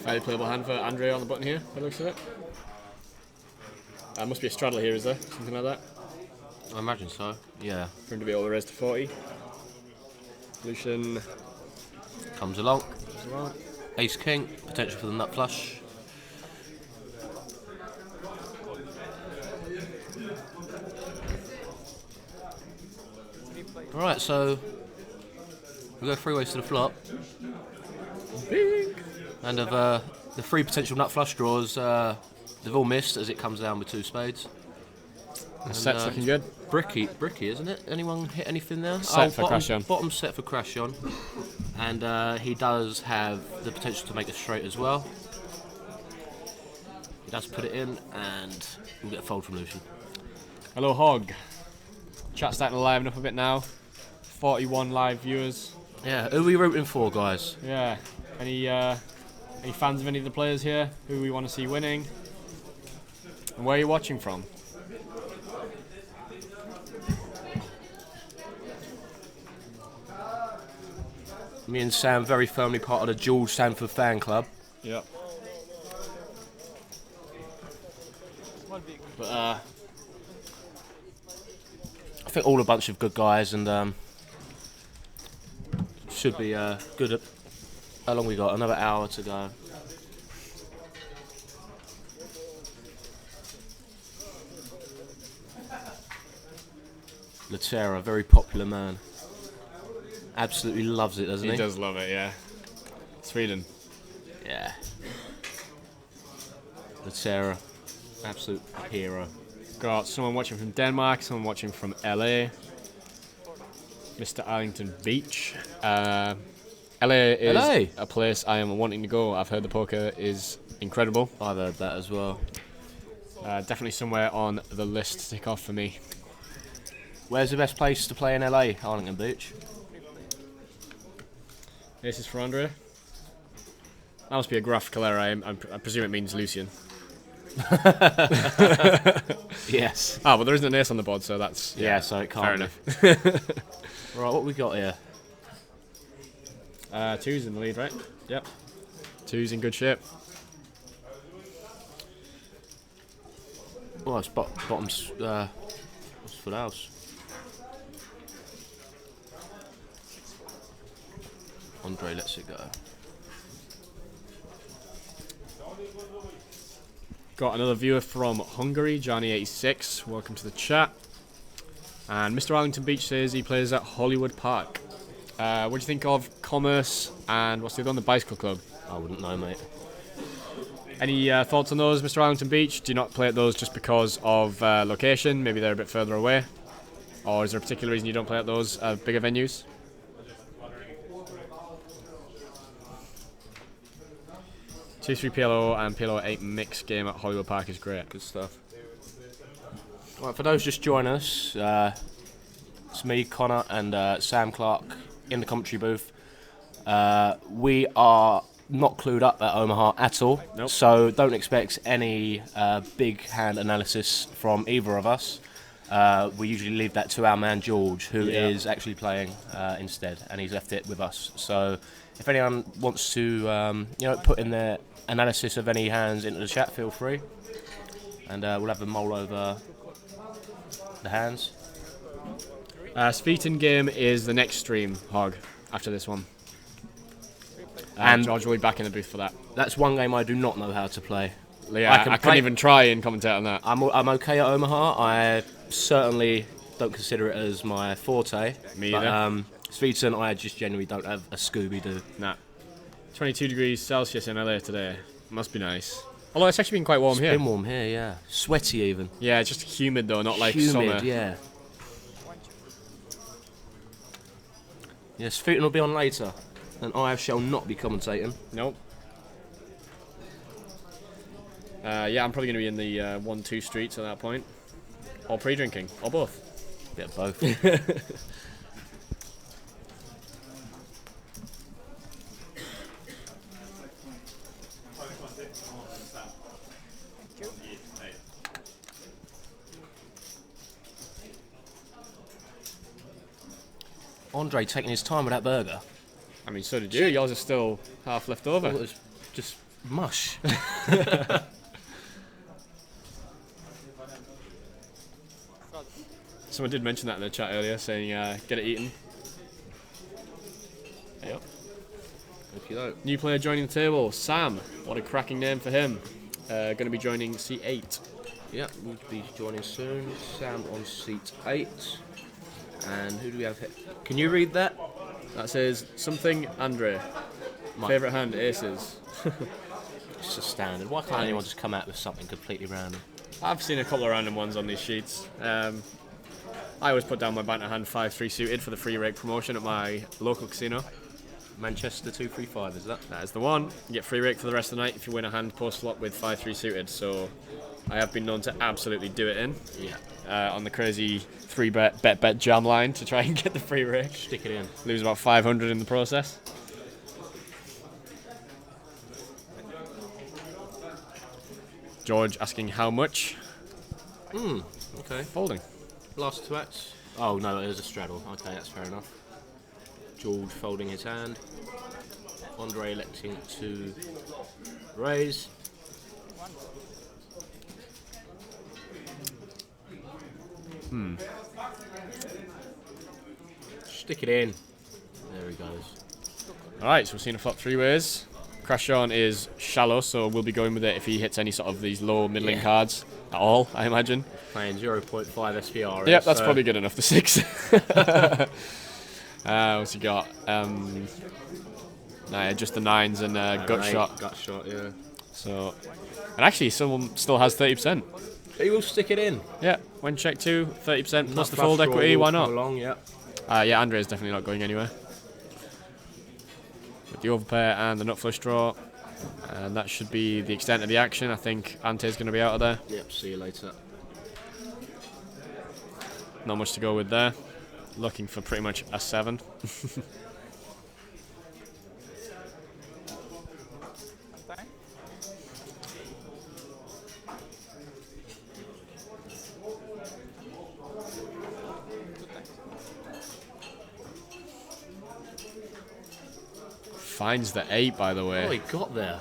Fairly playable hand for Andre on the button here, by the looks of it. Must be a straddle here, is there? Something like that? I imagine so. Yeah, For him to be able to raise to 40. Lucian comes along. as well. Ace king, potential for the nut flush. Alright, so we go 3 ways to the flop. And of the 3 potential nut flush draws, they've all missed as it comes down with 2 spades. The set's looking good. Bricky, isn't it? Anyone hit anything there? Set for bottom, crash on. Bottom set for crash on. And he does have the potential to make it straight as well. He does put it in, and we'll get a fold from Lucian. Hello, Hog. Chat's starting to liven up a bit now. 41 live viewers. Yeah, who are we rooting for, guys? Yeah. Any fans of any of the players here who we want to see winning? And where are you watching from? Me and Sam very firmly part of the George Sanford fan club. Yep. But I think all a bunch of good guys, and should be good. At, how long we got? Another hour to go. Latera, very popular man. Absolutely loves it, doesn't he? He does love it, yeah. Sweden. Yeah. Latera, absolute hero. Got someone watching from Denmark, someone watching from LA. Mr. Arlington Beach. LA is LA? a place I am wanting to go. I've heard the poker is incredible. I've heard that as well. Definitely somewhere on the list to tick off for me. Where's the best place to play in LA? Arlington Beach. This is for Andre. That must be a graphical error. I presume it means Lucian. Yes. Ah, but there isn't an ace on the board, so that's... Yeah, so it can't fair be. enough. Right, what we got here? Two's in the lead, right? Yep. Two's in good shape. Well, it's bottom's what's full house. Andre lets it go. Got another viewer from Hungary, Johnny86. Welcome to the chat. And Mr. Arlington Beach says he plays at Hollywood Park. What do you think of Commerce and what's the other one, the Bicycle Club? I wouldn't know, mate. Any thoughts on those, Mr. Arlington Beach? Do you not play at those just because of location? Maybe they're a bit further away? Or is there a particular reason you don't play at those bigger venues? T3 PLO and PLO 8 mix game at Hollywood Park is great. Good stuff. Right, for those just joining us, it's me, Connor, and Sam Clark in the commentary booth. We are not clued up at Omaha at all, Nope. so don't expect any big hand analysis from either of us. We usually leave that to our man George, who is actually playing instead, and he's left it with us. So if anyone wants to, put in their analysis of any hands into the chat, feel free, and we'll have a mull over the hands. Sveeten game is the next stream, Hog, after this one. And George will be back in the booth for that. that's one game I do not know how to play. Yeah, I couldn't even try and commentate on that. I'm okay at Omaha. I certainly don't consider it as my forte. Me but, either. Sveeten, I just genuinely don't have a Scooby-Doo. Nah. 22 degrees Celsius in LA today. Must be nice. Although it's actually been quite warm It's here. been warm here, yeah. Sweaty even. Yeah, just humid though, not like Humid, summer. yeah. Yes, Sveeten will be on later, and I shall not be commentating. Nope. Yeah, I'm probably going to be in the 1-2 streets at that point. Or pre-drinking, or both. Bit of both. Andre taking his time with that burger. I mean, so did you. Yours is still half left over. Well, it was just mush. Someone did mention that in the chat earlier, saying get it eaten. Yep. Okey-doke. New player joining the table, Sam. What a cracking name for him. Going to be joining C8. Yep, we'll be joining soon. Sam on seat 8. And who do we have here? Can you read that? That says something Andre. Favourite hand, aces. It's a standard. Why can't anyone just come out with something completely random? I've seen a couple of random ones on these sheets. I always put down my banter hand 5-3 suited for the free rake promotion at my local casino. Manchester 235, is that? That is the one. You get free rake for the rest of the night if you win a hand post flop with 5-3 suited. So I have been known to absolutely do it in. Yeah. On the crazy 3-bet jam line to try and get the free rake. Stick it in. Lose about 500 in the process. George asking how much. Okay. Folding. Last two acts. Oh no, there's a straddle. Okay, that's fair enough. George folding his hand. Andre electing to raise. Stick it in. There he goes. Alright, so we've seen a flop three ways. Crash on is shallow, so we'll be going with it if he hits any sort of these low middling cards at all, I imagine. Playing 0.5 SPR. Yep, that's probably good enough for 6. What's he got? Nah, just the 9s and gut shot. Gut shot, yeah. So, and actually, someone still has 30%. He will stick it in. Yeah, when check 2, 30% plus the Flush fold draw equity, will why come not? Along, yeah. Yeah, Andre's definitely not going anywhere. With the overpair and the nut flush draw. And that should be the extent of the action. I think Ante's going to be out of there. Yep, see you later. Not much to go with there. Looking for pretty much a 7. finds the 8, by the Oh, way. he got there.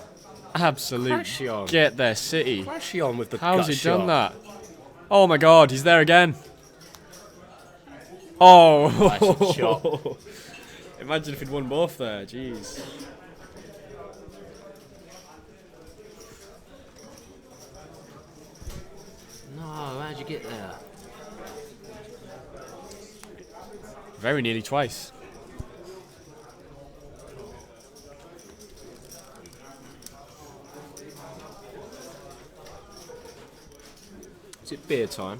Absolute Crashion. get there, City. Crashion with the How's gut he done shot. that? Oh my God, he's there again. Oh. Classic shot. Imagine if he'd won both there. Jeez. No, how'd you get there? Very nearly twice. Is it beer time?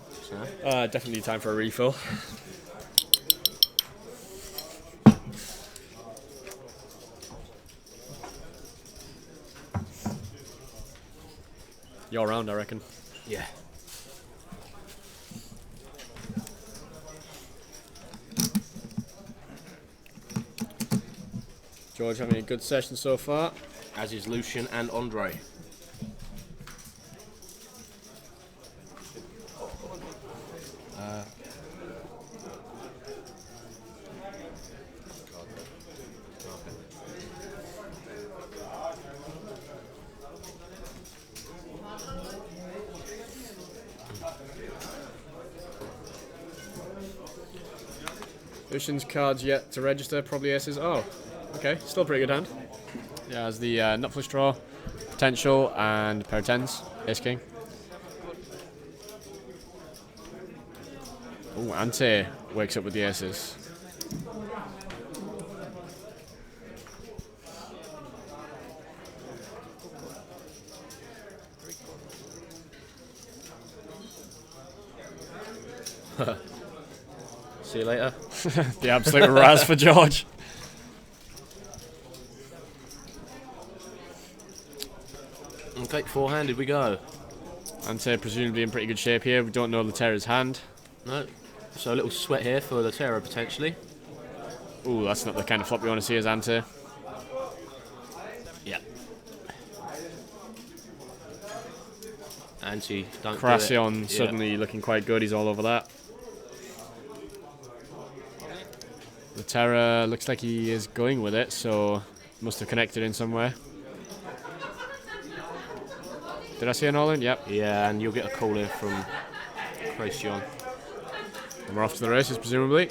Definitely time for a refill. You're around, I reckon. Yeah. George having a good session so far. As is Lucian and Andre. Lucian's cards yet to register, probably aces. Oh, okay, still a pretty good hand. Yeah, has the nut flush draw, potential, and pair of tens, ace king. Oh, Ante wakes up with the aces. See you later. The absolute razz for George. Okay, four-handed we go. Ante presumably in pretty good shape here. We don't know Laterra's hand. No. So a little sweat here for the Terror potentially. Ooh, that's not the kind of flop you want to see as Ante. Yeah. Anti, don't Crassion do it. suddenly looking quite good. He's all over that. Laterra looks like he is going with it, so must have connected in somewhere. Did I see an all-in? Yep. Yeah, and you'll get a call here from Crassion. And we're off to the races, presumably.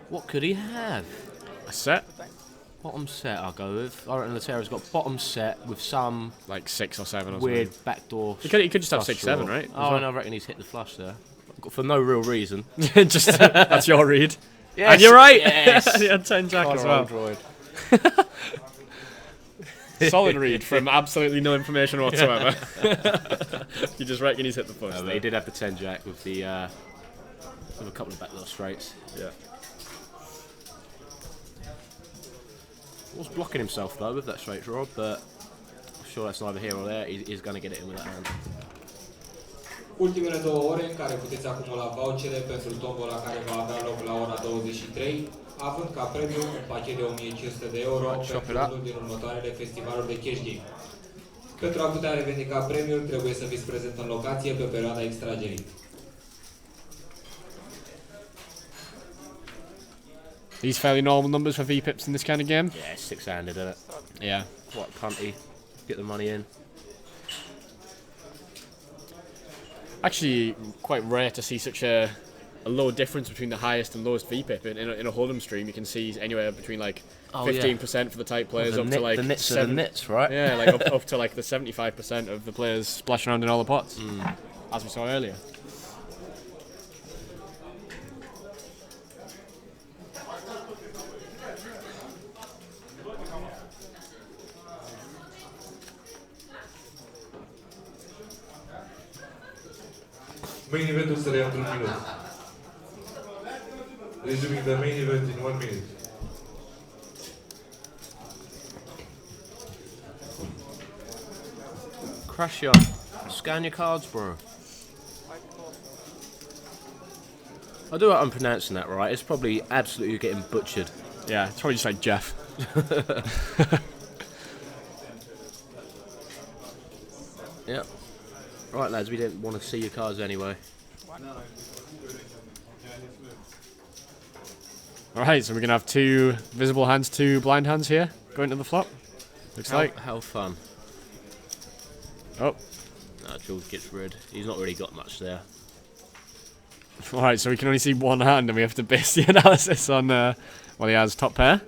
What could he have? A set? Bottom set I'll go with. I reckon Laterra's got bottom set with some Like 6 or 7 or weird something. backdoor. He could just have flush 6-7, draw. right? Oh, and I reckon he's hit the flush there. For no real reason. Just that's your read. Yes, And you're right! yes. He had 10 jack as well. Droid. Solid read from absolutely no information whatsoever. You just reckon he's hit the flush. He did have the 10 jack with the with a couple of backdoor straights. Yeah. Was blocking himself though with that straight draw, but I'm sure that's neither here or there. He's going to get it in with that hand. Ultimele 2 ore în care puteți acumula vouchere pentru tombola care va avea loc la ora 23, având ca premiu un pachet de 1500 de euro pentru unul din următoarele festivaluri de cash game. Pentru a putea revendica premiul, trebuie să fiți prezent în locație pe perioada extragerii. These fairly normal numbers for VPIPs in this kind of game. Yeah, six-handed, isn't it? Yeah. What punty? Get the money in. Actually, quite rare to see such a low difference between the highest and lowest VPIP. In a Hold'em stream, you can see anywhere between like 15% for the tight players up to like the nits are the nits, right? Yeah, like up to like the 75% of the players splashing around in all the pots, as we saw earlier. Main eventul să reia într-un minut. Resuming the main event in 1 minute. Crasher, scan your cards, bro. I do hope I'm pronouncing that right. It's probably absolutely getting butchered. Yeah, it's probably just like Jeff. Yep. Right, lads, we didn't want to see your cards anyway. Alright, so we're going to have 2 visible hands, 2 blind hands here going to the flop. Looks like. How fun. Oh. No, Jules gets rid. He's not really got much there. Alright, so we can only see 1 hand and we have to base the analysis on, well, he has top pair.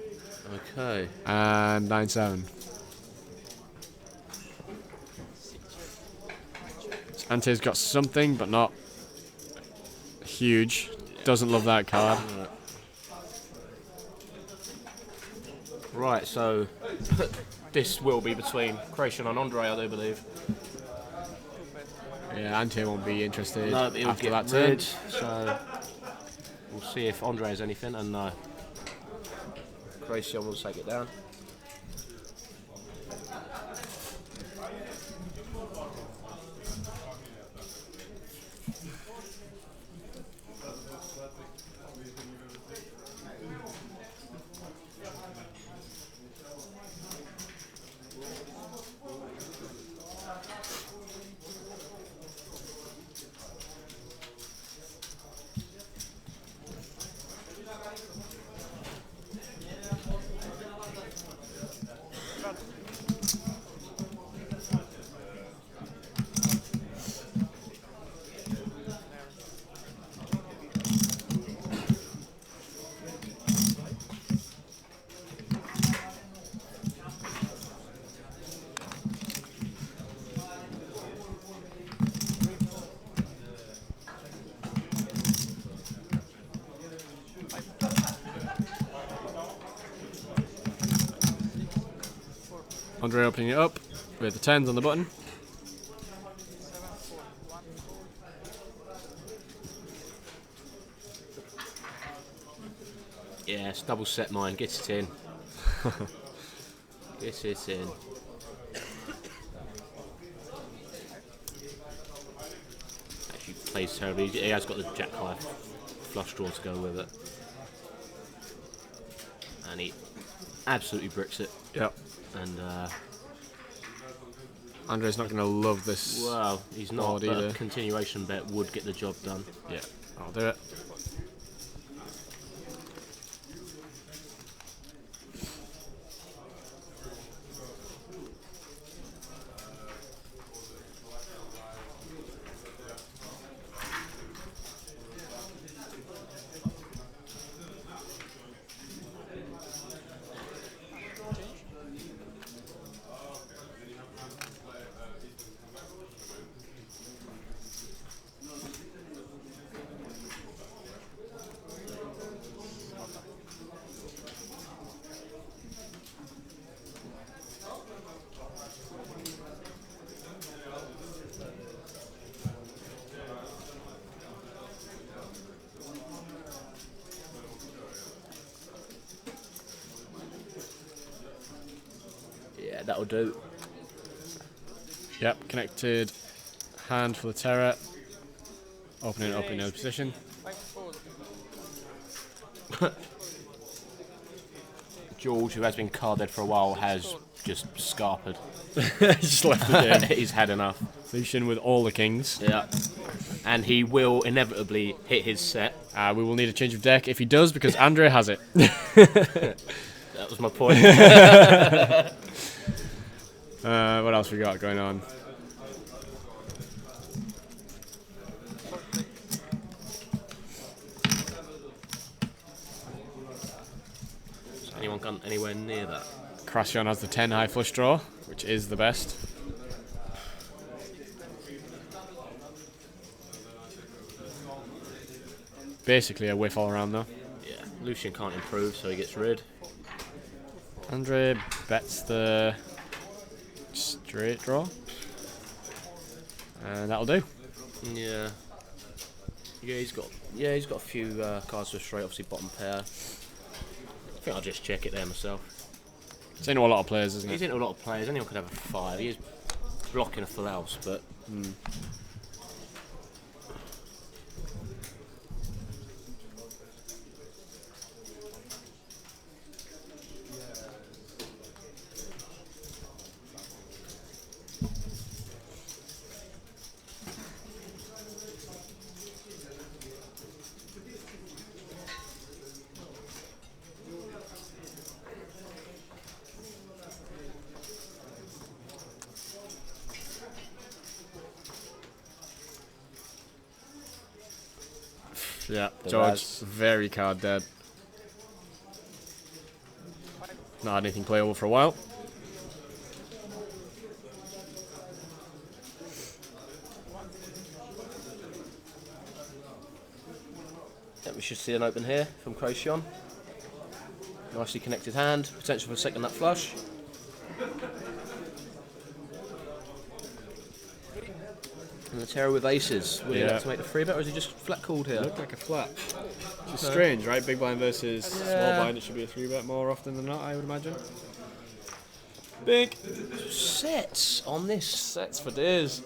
Okay. And 9-7. So Ante's got something, but not huge. Doesn't love that card. Right, so this will be between Croatian and Andre, I do believe. Yeah, Ante won't be interested No, he'll after get that turn. rid, so we'll see if Andre has anything, and no. Croatian will take it down. Andre opening it up with the 10s on the button. Yeah, it's double set mine. Get it in. Get it in. Actually plays terribly. He has got the jack high flush draw to go with it. And he absolutely bricks it. Yep. And Andre's not going to love this. well, he's not, board but either. a continuation bet would get the job done. Yeah, I'll do it. Yeah, that'll do. Yep, connected hand for the terror. Opening it up in no position. George, who has been carded for a while, has just scarpered. Just left the game. He's had enough. Lucian with all the kings. Yeah. And he will inevitably hit his set. We will need a change of deck if he does, because Andre has it. That was my point. What else we got going on? Has anyone gone anywhere near that? Krashion has the 10 high flush draw, which is the best. Basically a whiff all around though. Yeah. Lucian can't improve, so he gets rid. Andre bets the straight draw. And that'll do. Yeah. He's got a few cards to straight, obviously bottom pair. I think I'll just check it there myself. It's into a lot of players, isn't He's it? into a lot of players. Anyone could have a 5. He is blocking a full house, but Yeah, The George, Raz. very card dead. Not had anything playable for a while. Yeah, we should see an open here from Croatian. Nicely connected hand, potential for a second nut flush. And the Terror with aces. Would he like to make the 3-bet, or is he just flat called here? Looked like a flat. Which is strange, right? Big blind versus small blind, it should be a 3-bet more often than not, I would imagine. Big Sets on this. sets for days.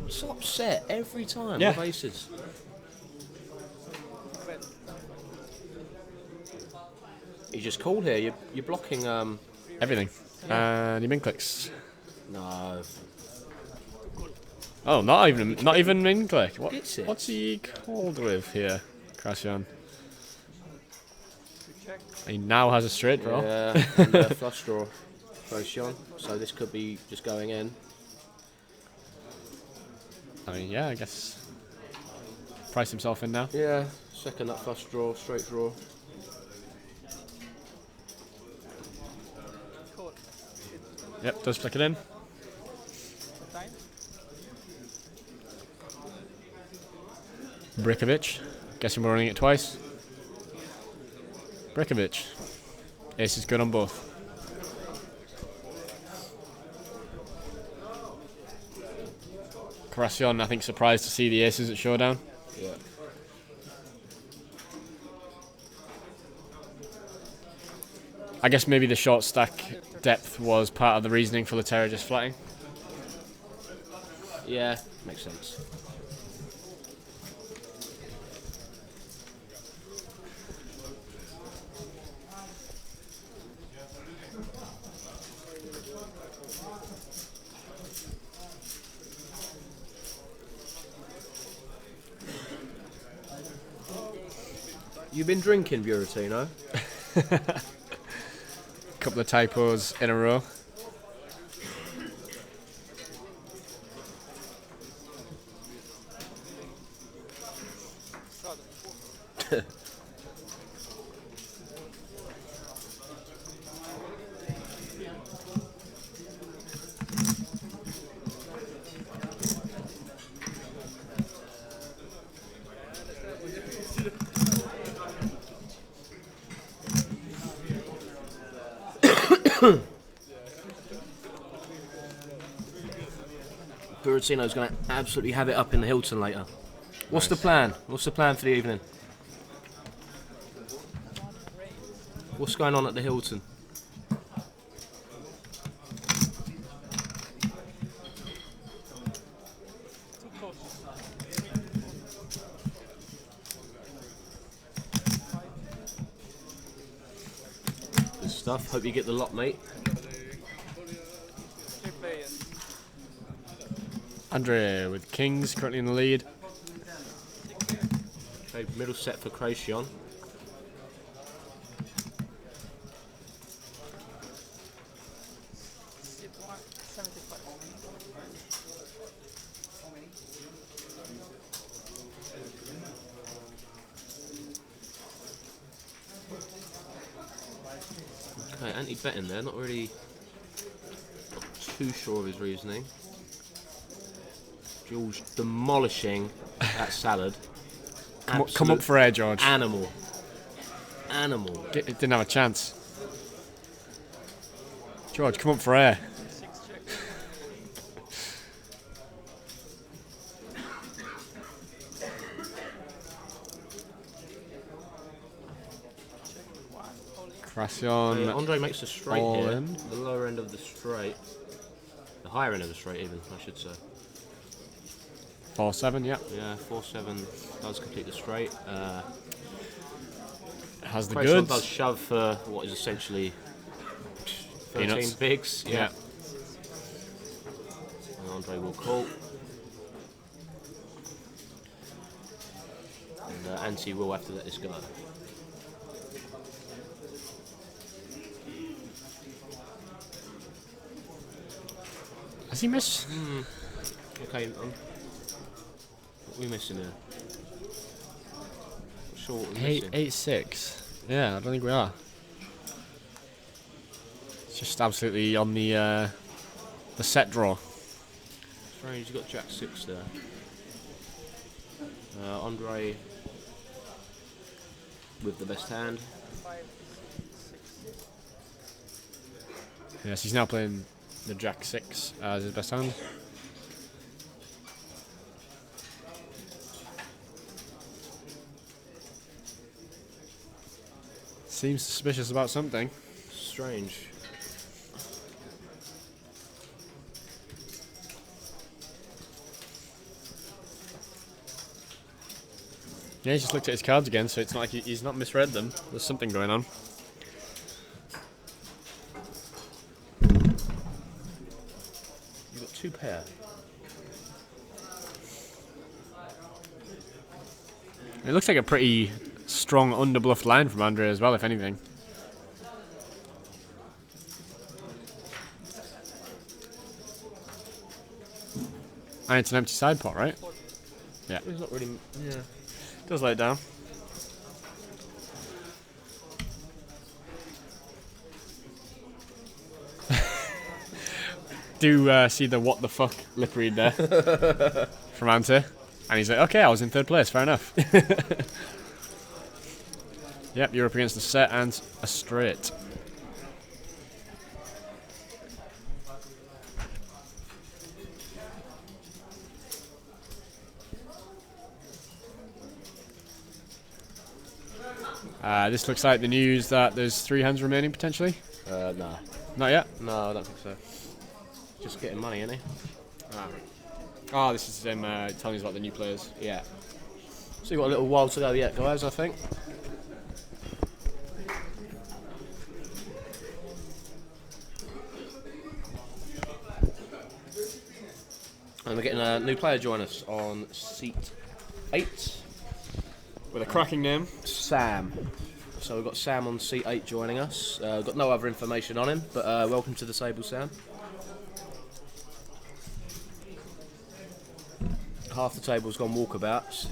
Top set every time Yeah. with aces. You just called here. You're blocking. Everything. And he min clicks. No. Oh, not even min click. Gets it. What's he called with here, Krasyan? He now has a straight draw. Yeah. And a flush draw. Croatian. So this could be just going in. I mean, yeah, I guess. Price himself in now. Yeah. Second nut flush draw, straight draw. Yep, does flick it in. Brikovic. Guessing we're running it twice. Brikovic. Ace is good on both. Krasyan, I think, surprised to see the aces at showdown. Yeah. I guess maybe the short stack depth was part of the reasoning for the Terror just flatting. Yeah, makes sense. You been drinking, Buratino? Couple of typos in a row. Buratino's going to absolutely have it up in the Hilton later. What's the plan? What's the plan for the evening? What's going on at the Hilton? Good stuff. Hope you get the lot, mate. Andre with kings currently in the lead. Okay, middle set for Croatian. Okay, anti-betting there, not really too sure of his reasoning. Jules demolishing that salad. Come up for air, George. Animal. Animal. It didn't have a chance. George, come up for air. Krasyan. Andre makes a straight all here. in. The lower end of the straight. The higher end of the straight even, I should say. 4-7, yeah. Yeah, 4-7 does complete the straight. Has the Croatian goods. does shove for what is essentially 13 Peanuts. bigs. Yeah. And Andre will call. And Antti will have to let this go. Has he missed? Okay, what are we missing here? sure what was Eight, missing. 8-6. Yeah, I don't think we are. It's just absolutely on the set draw. Strange, you got Jack 6 there. Andre with the best hand. Yes, he's now playing the Jack 6 as his best hand. Seems suspicious about something. Strange. Yeah, he's just looked at his cards again, so it's not like he's not misread them. There's something going on. You've got 2 pair. It looks like a pretty strong underbluffed line from Andre as well, if anything. And it's an empty side pot, right? Yeah. He's not really. Yeah. Does lay it down. Do see the what the fuck lip read there from Ante. And he's like, okay, I was in 3rd place, fair enough. Yep, you're up against the set and a straight. This looks like the news that there's 3 hands remaining potentially. No. Not yet? No, I don't think so. Just getting money, isn't he? Oh, this is him telling us about the new players. Yeah. So you've got a little while to go yet, guys, I think. And we're getting a new player join us on seat 8. With a cracking name. Sam. So we've got Sam on seat 8 joining us. We've got no other information on him, but welcome to the table, Sam. Half the table's gone walkabouts.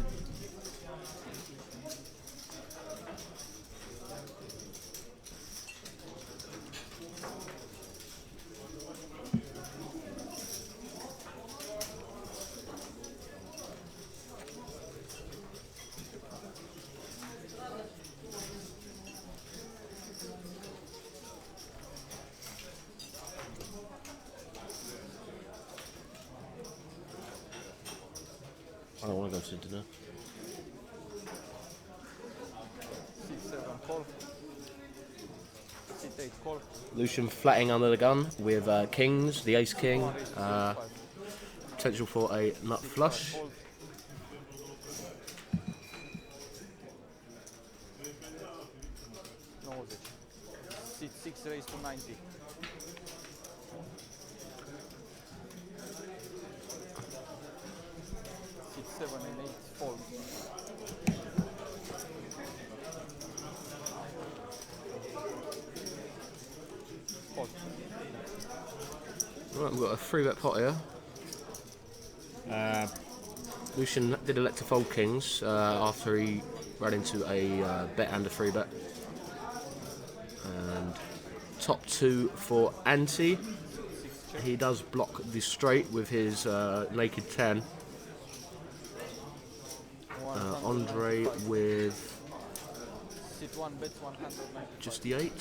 I don't want to go to dinner. C7 call. C8 call. Lucian flatting under the gun with kings, the ace king. Potential for a nut flush. No C6 raised to 90. C7 and 8 fold. Fold. Right, we've got a 3-bet pot here. Lucian did elect to fold kings after he ran into a bet and a 3-bet. And top 2 for Ante. He does block the straight with his naked 10. Andre with Sit 1 bet 190. just the 8. Yeah.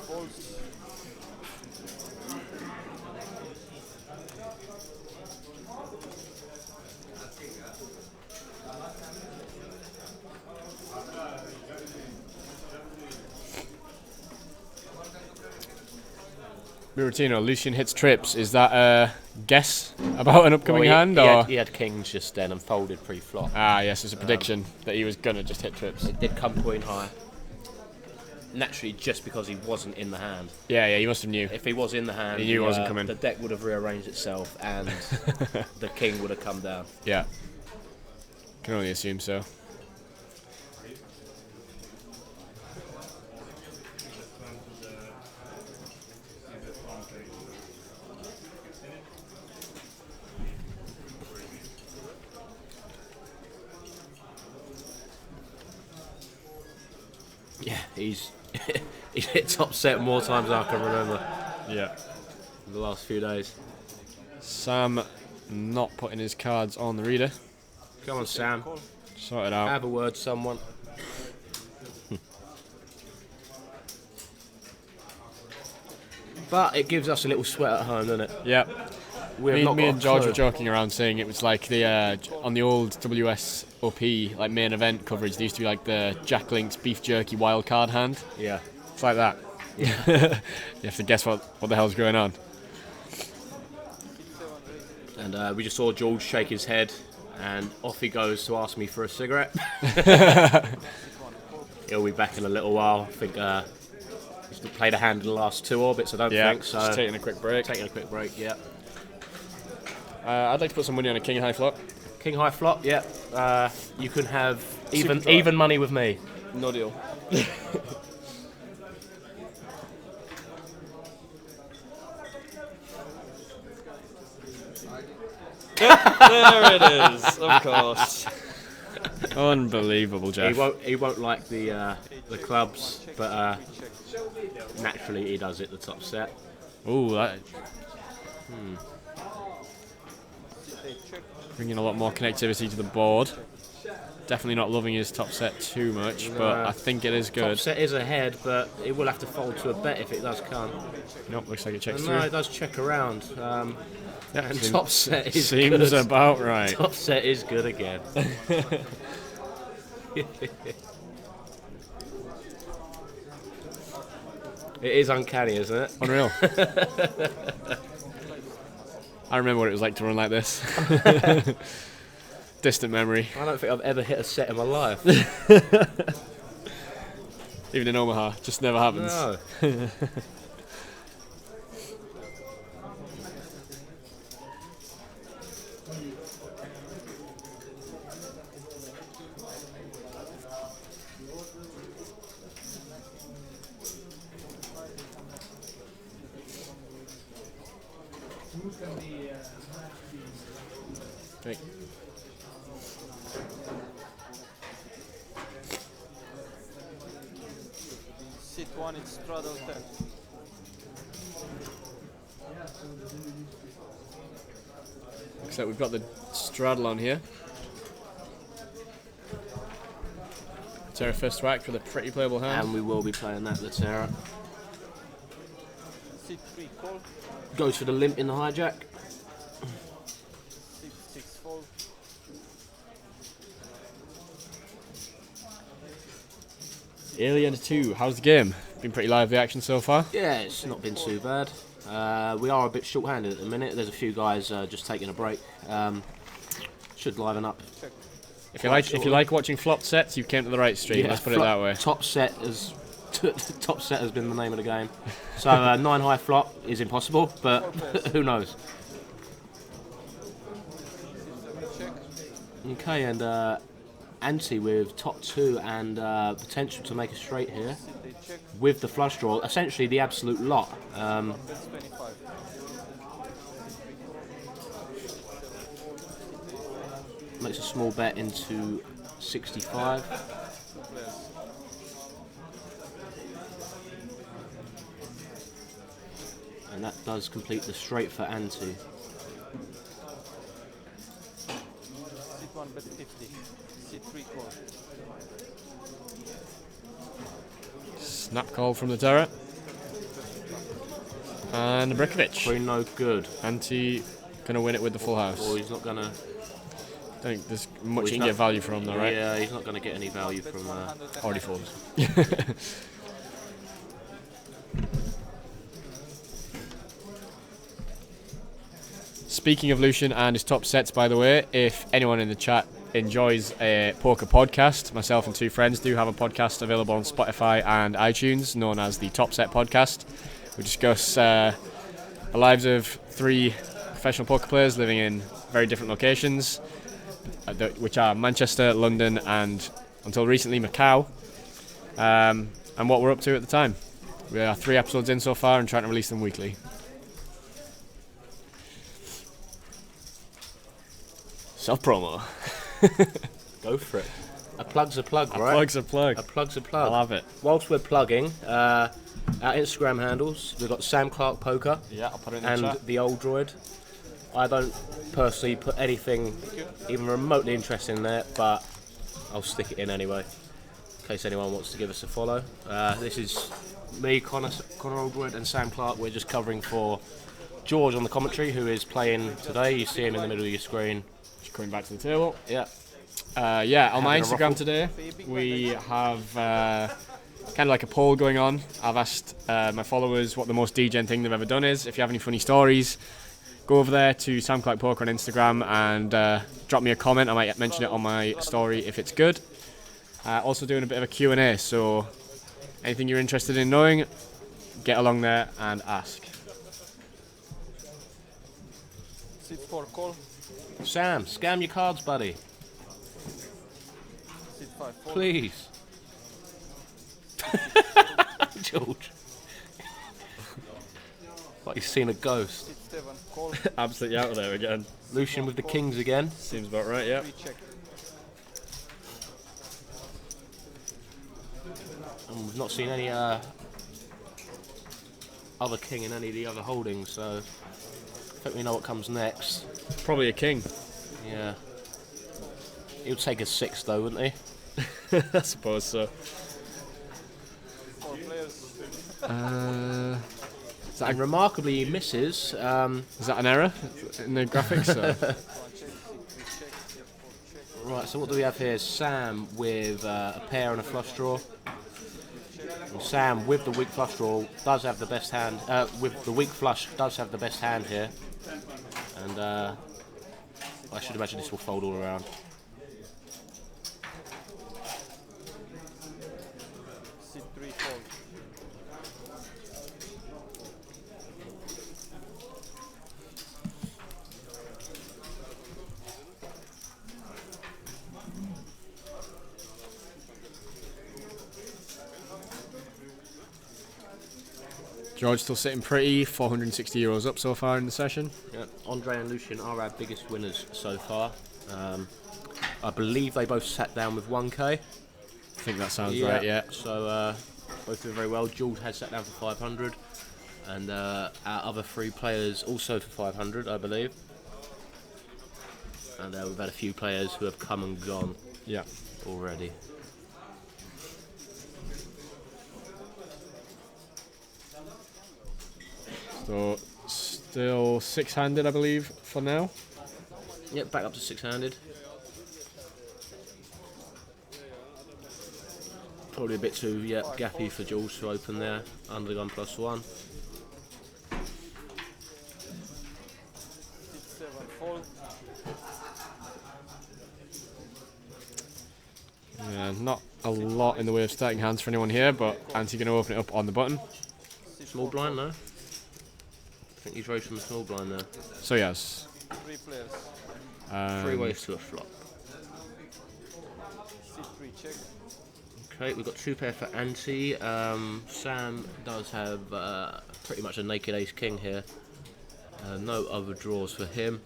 Folds. Miratino, Lucian hits trips. Is that a guess about an upcoming hand? Or? He had kings just then and folded pre-flop. Ah, yes, it's a prediction that he was going to just hit trips. It did come queen high. Naturally, just because he wasn't in the hand. Yeah, he must have knew. If he was in the hand, He knew it wasn't coming. The deck would have rearranged itself and the king would have come down. Yeah. Can only assume so. he's he's hit top set more times than I can remember Yeah. in the last few days. Sam not putting his cards on the reader. Come on, Sam. Sort it out. Have a word, someone. But it gives us a little sweat at home, doesn't it? Yeah. We have Me, not me got and a George clue. were joking around saying it was like the on the old WSOP like main event coverage. There used to be like the Jack Link's beef jerky wildcard hand. Yeah. It's like that. you have to guess what the hell's going on. And we just saw George shake his head, and off he goes to ask me for a cigarette. He'll be back in a little while. I think he's played a hand in the last 2 orbits, I don't think. So just taking a quick break. taking a quick break, yeah. I'd like to put some money on a king high flop. King high flop, yeah. You can have Super draw. even money with me. No deal. There it is, of course. Unbelievable, Jeff. He won't like the clubs, but naturally he does it the top set. Ooh, that. Bringing a lot more connectivity to the board. Definitely not loving his top set too much, but I think it is Top good. set is ahead, but it will have to fold to a bet if it does come. Nope, looks like it checks No, through. it does check around. Yeah, And top set is seems good. about right. Top set is good again. It is uncanny, isn't it? Unreal. I remember what it was like to run like this. Distant memory. I don't think I've ever hit a set in my life. Even in Omaha, just never happens. No. Right. Sit 1, it's straddle 10. Looks like we've got the straddle on here. Terra first to act with a pretty playable hand. And we will be playing that, the Terra. Sit 3, call. Goes for the limp in the hijack. Sit 6, fold. Alien 2, how's the game? Been pretty lively action so far. Yeah, it's not been too bad. We are a bit short-handed at the minute. There's a few guys just taking a break. Should liven up. If you like watching flopped sets, you came to the right stream. Let's put it that way. Top set has been the name of the game. So 9 high flop is impossible, but who knows? Okay, and ante with top 2 and potential to make a straight here with the flush draw. Essentially the absolute lot. That's 25. Makes a small bet into 65. 2 players. And that does complete the straight for ante. Sit 1, bet 50. Sit 3, call. Snap call from the Terra. And Brikovic. Pretty no good. Ante gonna win it with the full house. Or he's not gonna. I think there's much he's you can not- get value from though, right? Yeah, he's not gonna get any value Bet from. 110. Already folds. Speaking of Lucian and his top sets, by the way, if anyone in the chat enjoys a poker podcast, myself and 2 friends do have a podcast available on Spotify and iTunes known as the Top Set Podcast. We discuss the lives of 3 professional poker players living in very different locations, which are Manchester, London, and until recently Macau, and what we're up to at the time. We are 3 episodes in so far and trying to release them weekly. Self promo. Go for it. A plug's a plug, A right? plug's a plug. A plug's a plug. I love it. Whilst we're plugging, our Instagram handles, we've got Sam Clark Poker Yeah, I'll put it in the and chat. the Old Droid. I don't personally put anything even remotely interesting in there, but I'll stick it in anyway, in case anyone wants to give us a follow. This is me, Connor Old Droid, and Sam Clark. We're just covering for George on the commentary, who is playing today. You see him in the middle of your screen. Just coming back to the table. Yeah. Yeah, on my Having a Instagram ruffle. today, we have kind of like a poll going on. I've asked my followers what the most degen thing they've ever done is. If you have any funny stories, go over there to Sam Clark Poker on Instagram and drop me a comment. I might mention it on my story if it's good. Also doing a bit of a Q&A, so anything you're interested in knowing, get along there and ask. Sit 4 call. Sam, scam your cards, buddy. Sit 5 fold. Please. George. Like you've seen a ghost. Sit 7 call. Absolutely out of there again. Lucian with the kings again. Seems about right, yeah. 3 check. And we've not seen any other king in any of the other holdings, so I think we know what comes next. Probably a king. Yeah. He would take a 6 though, wouldn't he? I suppose so. 4 players. And remarkably, he misses. Is that an error in the graphics? Or? 1 check. 3 check. 4 check. Right, so what do we have here? Sam with a pair and a flush draw. And Sam with the weak flush draw does have the best hand. With the weak flush does have the best hand here. And I should imagine this will fold all around. Sit 3 fold. George still sitting pretty, 460 euros up so far in the session. Yeah, Andre and Lucian are our biggest winners so far. I believe they both sat down with 1k. I think that sounds right, yeah. So both doing very well. Jules has sat down for 500, and our other 3 players also for 500, I believe. And we've had a few players who have come and gone Yeah. already. So, still 6-handed, I believe, for now. Yep, back up to 6-handed. Probably a bit too gappy for Jules to open there. Under the gun +1. Sit 7 fold. Yeah, not a lot in the way of starting hands for anyone here, but Anti's going to open it up on the button. Sit Small 4 blind, though. I think he's raised from the small blind there. So yes. 3 players. 3 ways to a flop. Sit 3 check. Okay, we've got 2 pair for Anti. Sam does have pretty much a naked ace king here. No other draws for him.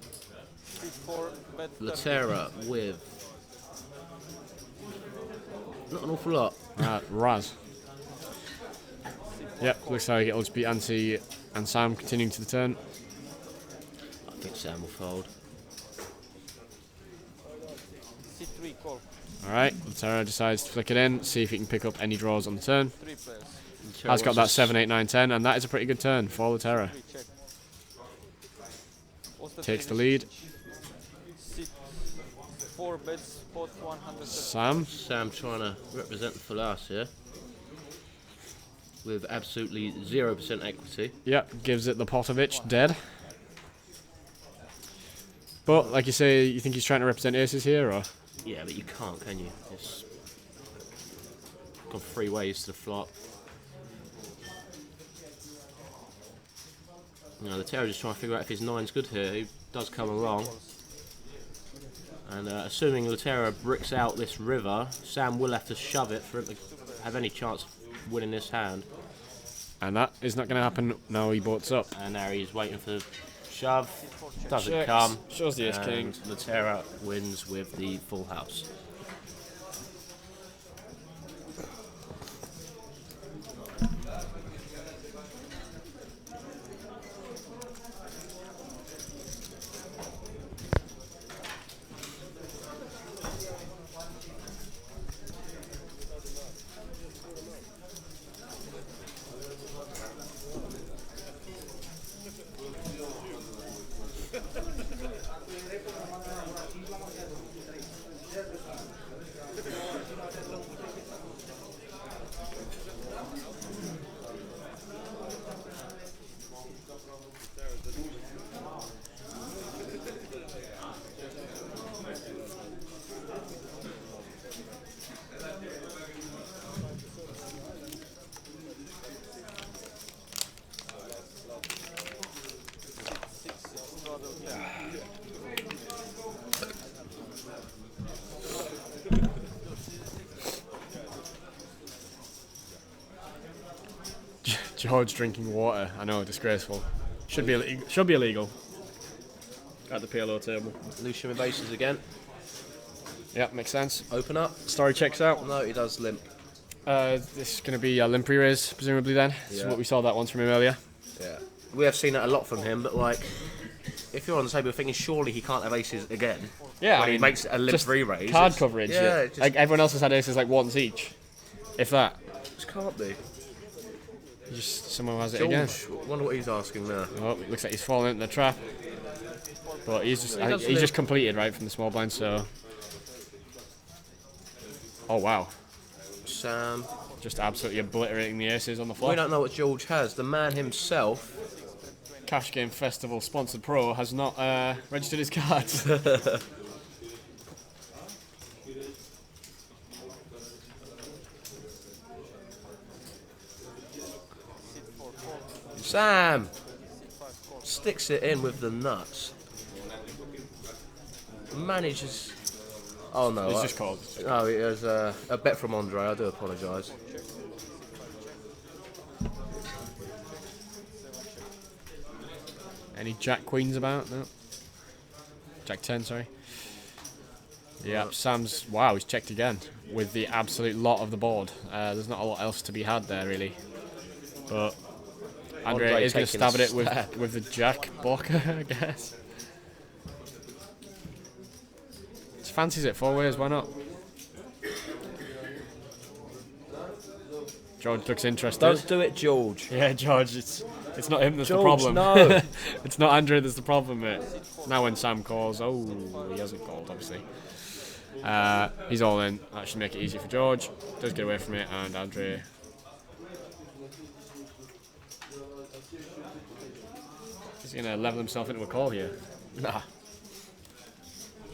Sit 4 bet 30. Latera with not an awful lot. Raz. Yep, looks like it'll just be Anti and Sam continuing to the turn. I think Sam will fold. Sit 3 call. Alright, Latera decides to flick it in, see if he can pick up any draws on the turn. 3 players. Has got that 7, 8, 9, 10, and that is a pretty good turn for Latera. 3 check. What's the Takes the finish? lead. Sit 4 bets, spot 100. Sam. Sam trying to represent the full house here. With absolutely 0% equity. Yep, gives it the Potovich dead. But, like you say, you think he's trying to represent aces here, or? Yeah, but you can't, can you? It's gone 3 ways to the flop. Now the Terror just trying to figure out if his 9's good here. He does come along. And assuming Latera bricks out this river, Sam will have to shove it for him to have any chance of winning this hand. And that is not going to happen now he boats up. And now he's waiting for the shove. Doesn't Checks. come. Shows the ace king. And Latera wins with the full house. George drinking water. I know, disgraceful. Should be illegal. At the PLO table. Lucian with aces again. Yeah, makes sense. Open up. Story checks out. No, he does limp. This is going to be a limp re-raise, presumably then. This is what we saw that once from him earlier. Yeah. We have seen that a lot from him, but like, if you're on the table, you're thinking surely he can't have aces again. Yeah, when he makes a limp just re-raise. Card coverage. Yeah, Yeah. Like everyone else has had aces like once each. If that. Just can't be. Just someone has it George, again. wonder what he's asking there. Oh, looks like he's fallen into the trap. But he's just, I think he's just completed right from the small blind, so. Oh wow. Sam. Just absolutely obliterating the aces on the floor. We don't know what George has. The man himself. Cash Game Festival sponsored pro has not registered his cards. Sam sticks it in with the nuts. Manages. Oh no! He's just called. Oh, it was a bet from Andre. I do apologise. Any Jack Queens about? No. Jack 10, sorry. Yep, Sam's. Wow, he's checked again with the absolute lot of the board. There's not a lot else to be had there, really. But Andre is going to stab at it with the Jack blocker, I guess. Just fancies it 4 ways, why not? George looks interested. Don't do it, George. Yeah, George, it's not him that's George, the problem. No. It's not Andre that's the problem, mate. Now when Sam calls, oh, he hasn't called, obviously. He's all in. That should make it easy for George. Does get away from it, and Andre. He's going to level himself into a call here. Nah.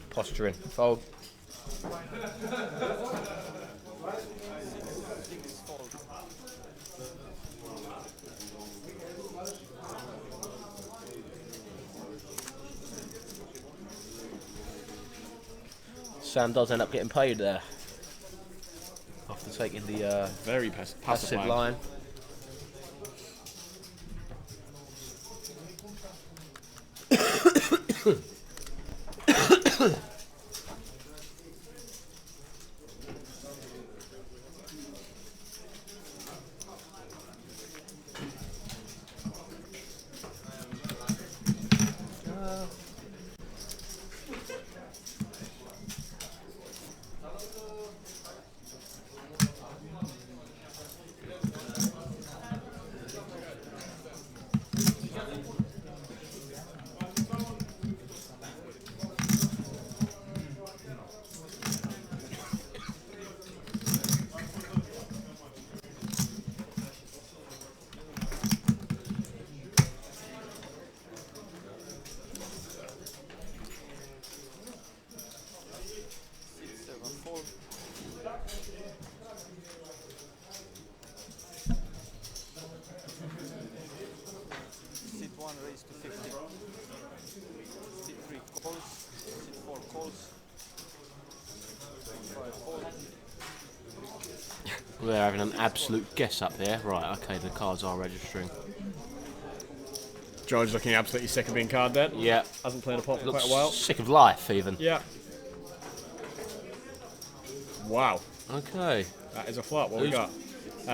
Posturing. Fold. Sam does end up getting paid there after taking the very passive line. We're having an absolute guess up here. Right, okay, the cards are registering. George looking absolutely sick of being card dead. Yeah. Hasn't played a pot for Looks quite a while. sick of life, even. Yeah. Wow. Okay. That is a flop. What we got?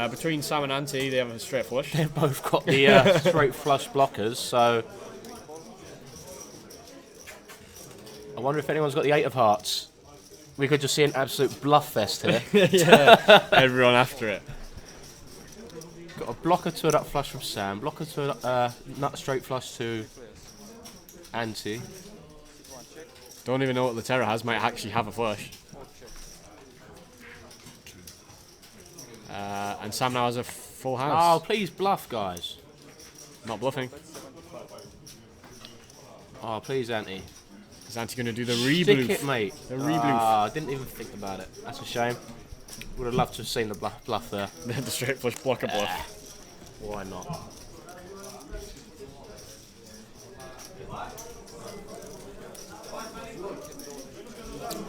Between Sam and Auntie, they have a straight flush. They've both got the straight flush blockers, so... I wonder if anyone's got the 8 of hearts. We could just see an absolute bluff fest here. Yeah, everyone after it. Got a blocker to a nut flush from Sam, blocker to a nut straight flush to Auntie. Don't even know what the Terror has, might actually have a flush. And Sam now has a full house. Oh, please bluff, guys. Not bluffing. Oh, please, Auntie. Is Auntie going to do the Stick rebloof? it, mate. The rebloof. Ah, I didn't even think about it. That's a shame. Would have loved to have seen the bluff there. The straight flush blocker bluff. Why not?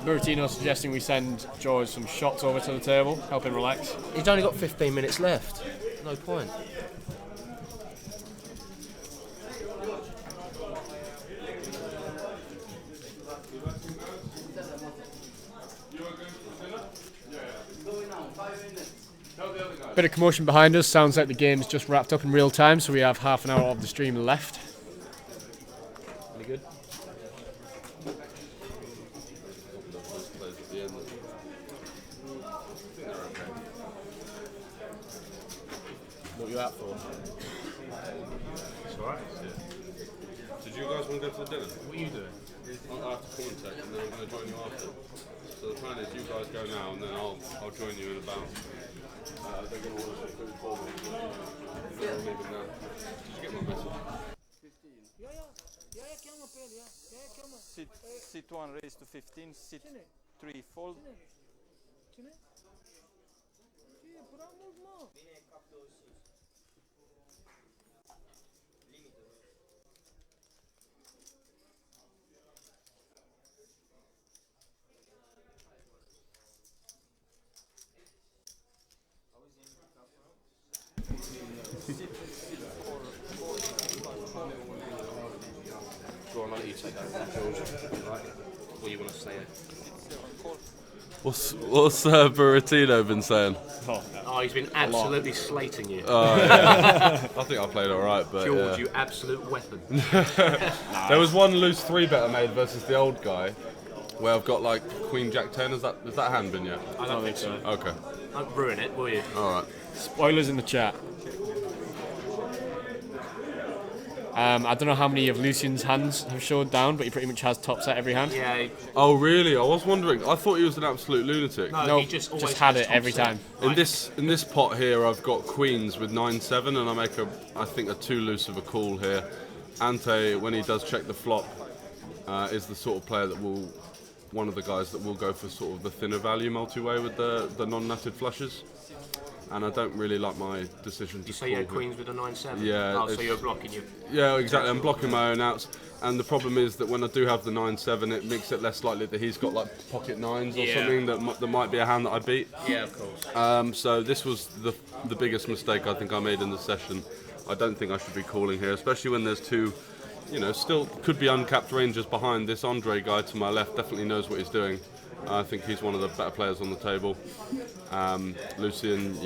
Buratino suggesting we send George some shots over to the table, help him relax. He's only got 15 minutes left. No point. Bit of commotion behind us. Sounds like the game's just wrapped up in real time, so we have half an hour of the stream left. Any good? What are you out for? It's alright. Did you guys want to go to the dinner? What are you doing? I have to commentate and then I'm going to join you after. So the plan is you guys go now and then I'll join you in about. They're going to order some food for me. They're all leaving now. Did you get my message? Sit 1 raise to 15, sit 3 fold. Go on, I'll let you take that, George. Right. What do you want to say? What's Buratino been saying? Oh, he's been absolutely slating you. I think I played alright, but George, you absolute weapon. There was one loose 3-bet I made versus the old guy, where I've got like Queen Jack 10. Has that hand been yet? I don't think so. Okay. Don't ruin it, will you? Alright. Spoilers in the chat. I don't know how many of Lucian's hands have showed down, but he pretty much has top set every hand. Yeah. Oh really? I was wondering. I thought he was an absolute lunatic. No, No, he just had it every set. time. In this pot here, I've got queens with 9-7, and I make I think a 2 loose of a call here. Ante, when he does check the flop, is the sort of player that one of the guys that will go for sort of the thinner value multi-way with the non-nutted flushes. And I don't really like my decision to You say you had call queens with a 9-7? Yeah, Oh, so it's- you're blocking you. Yeah, exactly. I'm blocking my own outs, and the problem is that when I do have the 9-7, it makes it less likely that he's got like pocket 9s or Yeah. something that might be a hand that I beat. Yeah, of course. So this was the biggest mistake I think I made in the session. I don't think I should be calling here, especially when there's two, still could be uncapped rangers behind. This Andre guy to my left definitely knows what he's doing. I think he's one of the better players on the table. Lucian,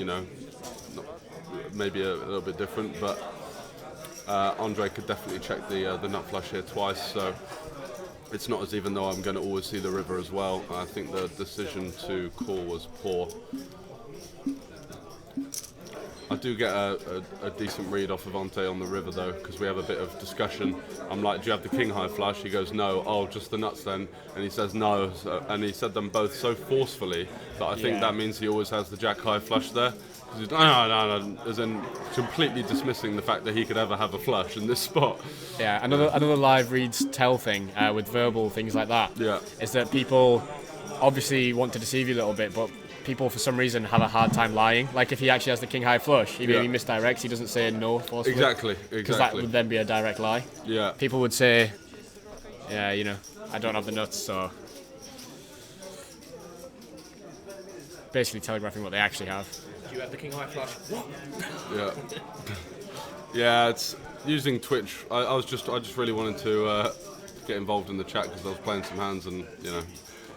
maybe a little bit different, but Andre could definitely check the nut flush here twice, so it's not as even though I'm going to always see the river as well. I think the decision to call was poor. I do get a decent read off of Ante on the river though, because we have a bit of discussion. I'm like, do you have the king high flush? He goes, no. Oh, just the nuts then? And he says no, and he said them both so forcefully that I think that means he always has the jack high flush there. He's no, as in completely dismissing the fact that he could ever have a flush in this spot. Yeah, another live reads tell thing with verbal things like that. Yeah. Is that people obviously want to deceive you a little bit, but people for some reason have a hard time lying. Like if he actually has the king high flush, he maybe misdirects. He doesn't say no forcefully. Exactly. Because that would then be a direct lie. Yeah. People would say, yeah, I don't have the nuts, so basically telegraphing what they actually have. Do you have the king high flush? Yeah. Yeah, it's using Twitch. I just really wanted to get involved in the chat because I was playing some hands, and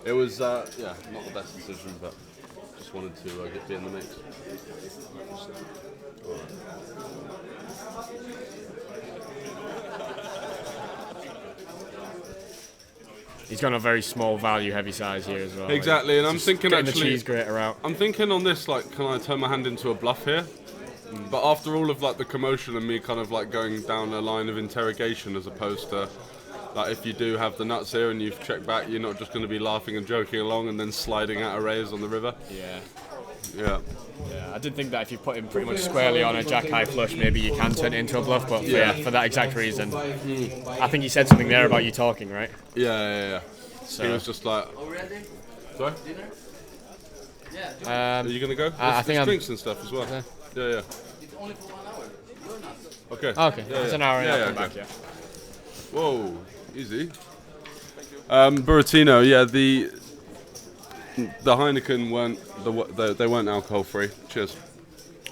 it was not the best decision, but just wanted to be in the mix. He's got a very small value heavy size here as well. Exactly, and I'm thinking getting actually the cheese grater out. I'm thinking on this, like, can I turn my hand into a bluff here? But after all of like the commotion and me kind of like going down a line of interrogation, as opposed to like if you do have the nuts here and you've checked back, you're not just going to be laughing and joking along and then sliding out a raise on the river. Yeah. Yeah. Yeah, I did think that if you put him pretty much squarely on a jack high flush, maybe you can turn it into a bluff. But for that exact reason, I think he said something there about you talking, right? Yeah. So he was just like, sorry? Are you going to go? I think there's I'm drinks and stuff as well. Okay. Yeah. Okay. Okay, it's an hour and I'll come back, okay. Whoa, easy. Buratino, yeah, the Heineken weren't they weren't alcohol free. Cheers.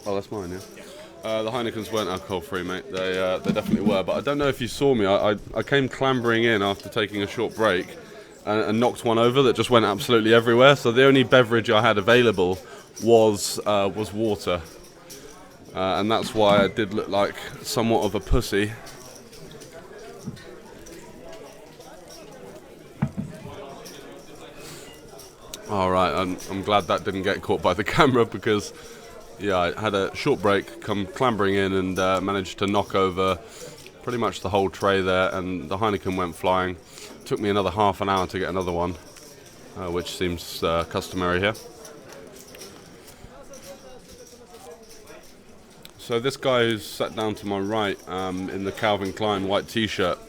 Oh, that's mine, yeah. The Heinekens weren't alcohol free, mate. They definitely were, but I don't know if you saw me. I came clambering in after taking a short break and knocked one over that just went absolutely everywhere. So the only beverage I had available was water. and that's why I did look like somewhat of a pussy. Alright, I'm glad that didn't get caught by the camera, because yeah, I had a short break, come clambering in and managed to knock over pretty much the whole tray there, and the Heineken went flying. Took me another half an hour to get another one, which seems customary here. So this guy who's sat down to my right in the Calvin Klein white t-shirt,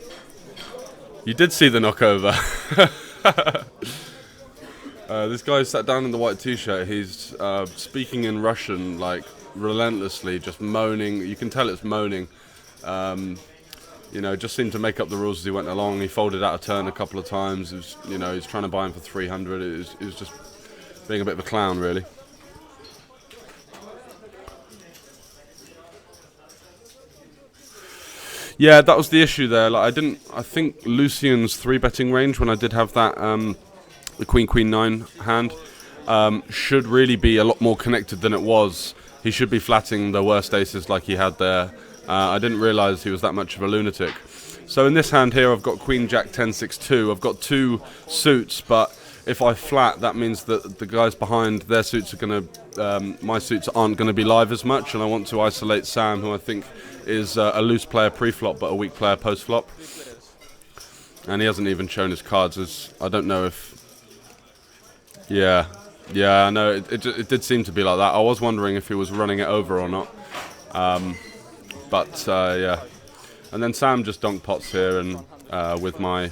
you did see the knockover. This guy sat down in the white t-shirt. He's speaking in Russian, like relentlessly, just moaning. You can tell it's moaning. You know, just seemed to make up the rules as he went along. He folded out a turn a couple of times. It was, you know, he's trying to buy him for 300. It was just being a bit of a clown, really. Yeah, that was the issue there. Like, I think Lucian's 3-betting range, when I did have that, the Queen 9 hand, should really be a lot more connected than it was. He should be flatting the worst aces like he had there. I didn't realise he was that much of a lunatic. So in this hand here, I've got Queen Jack 10 6 2. I've got 2 suits, but if I flat, that means that the guys behind, their suits are going to, my suits aren't going to be live as much, and I want to isolate Sam, who I think is a loose player pre-flop but a weak player post-flop. And he hasn't even shown his cards. As I don't know if... Yeah, I know, it did seem to be like that. I was wondering if he was running it over or not. Yeah. And then Sam just donk pots here, and with my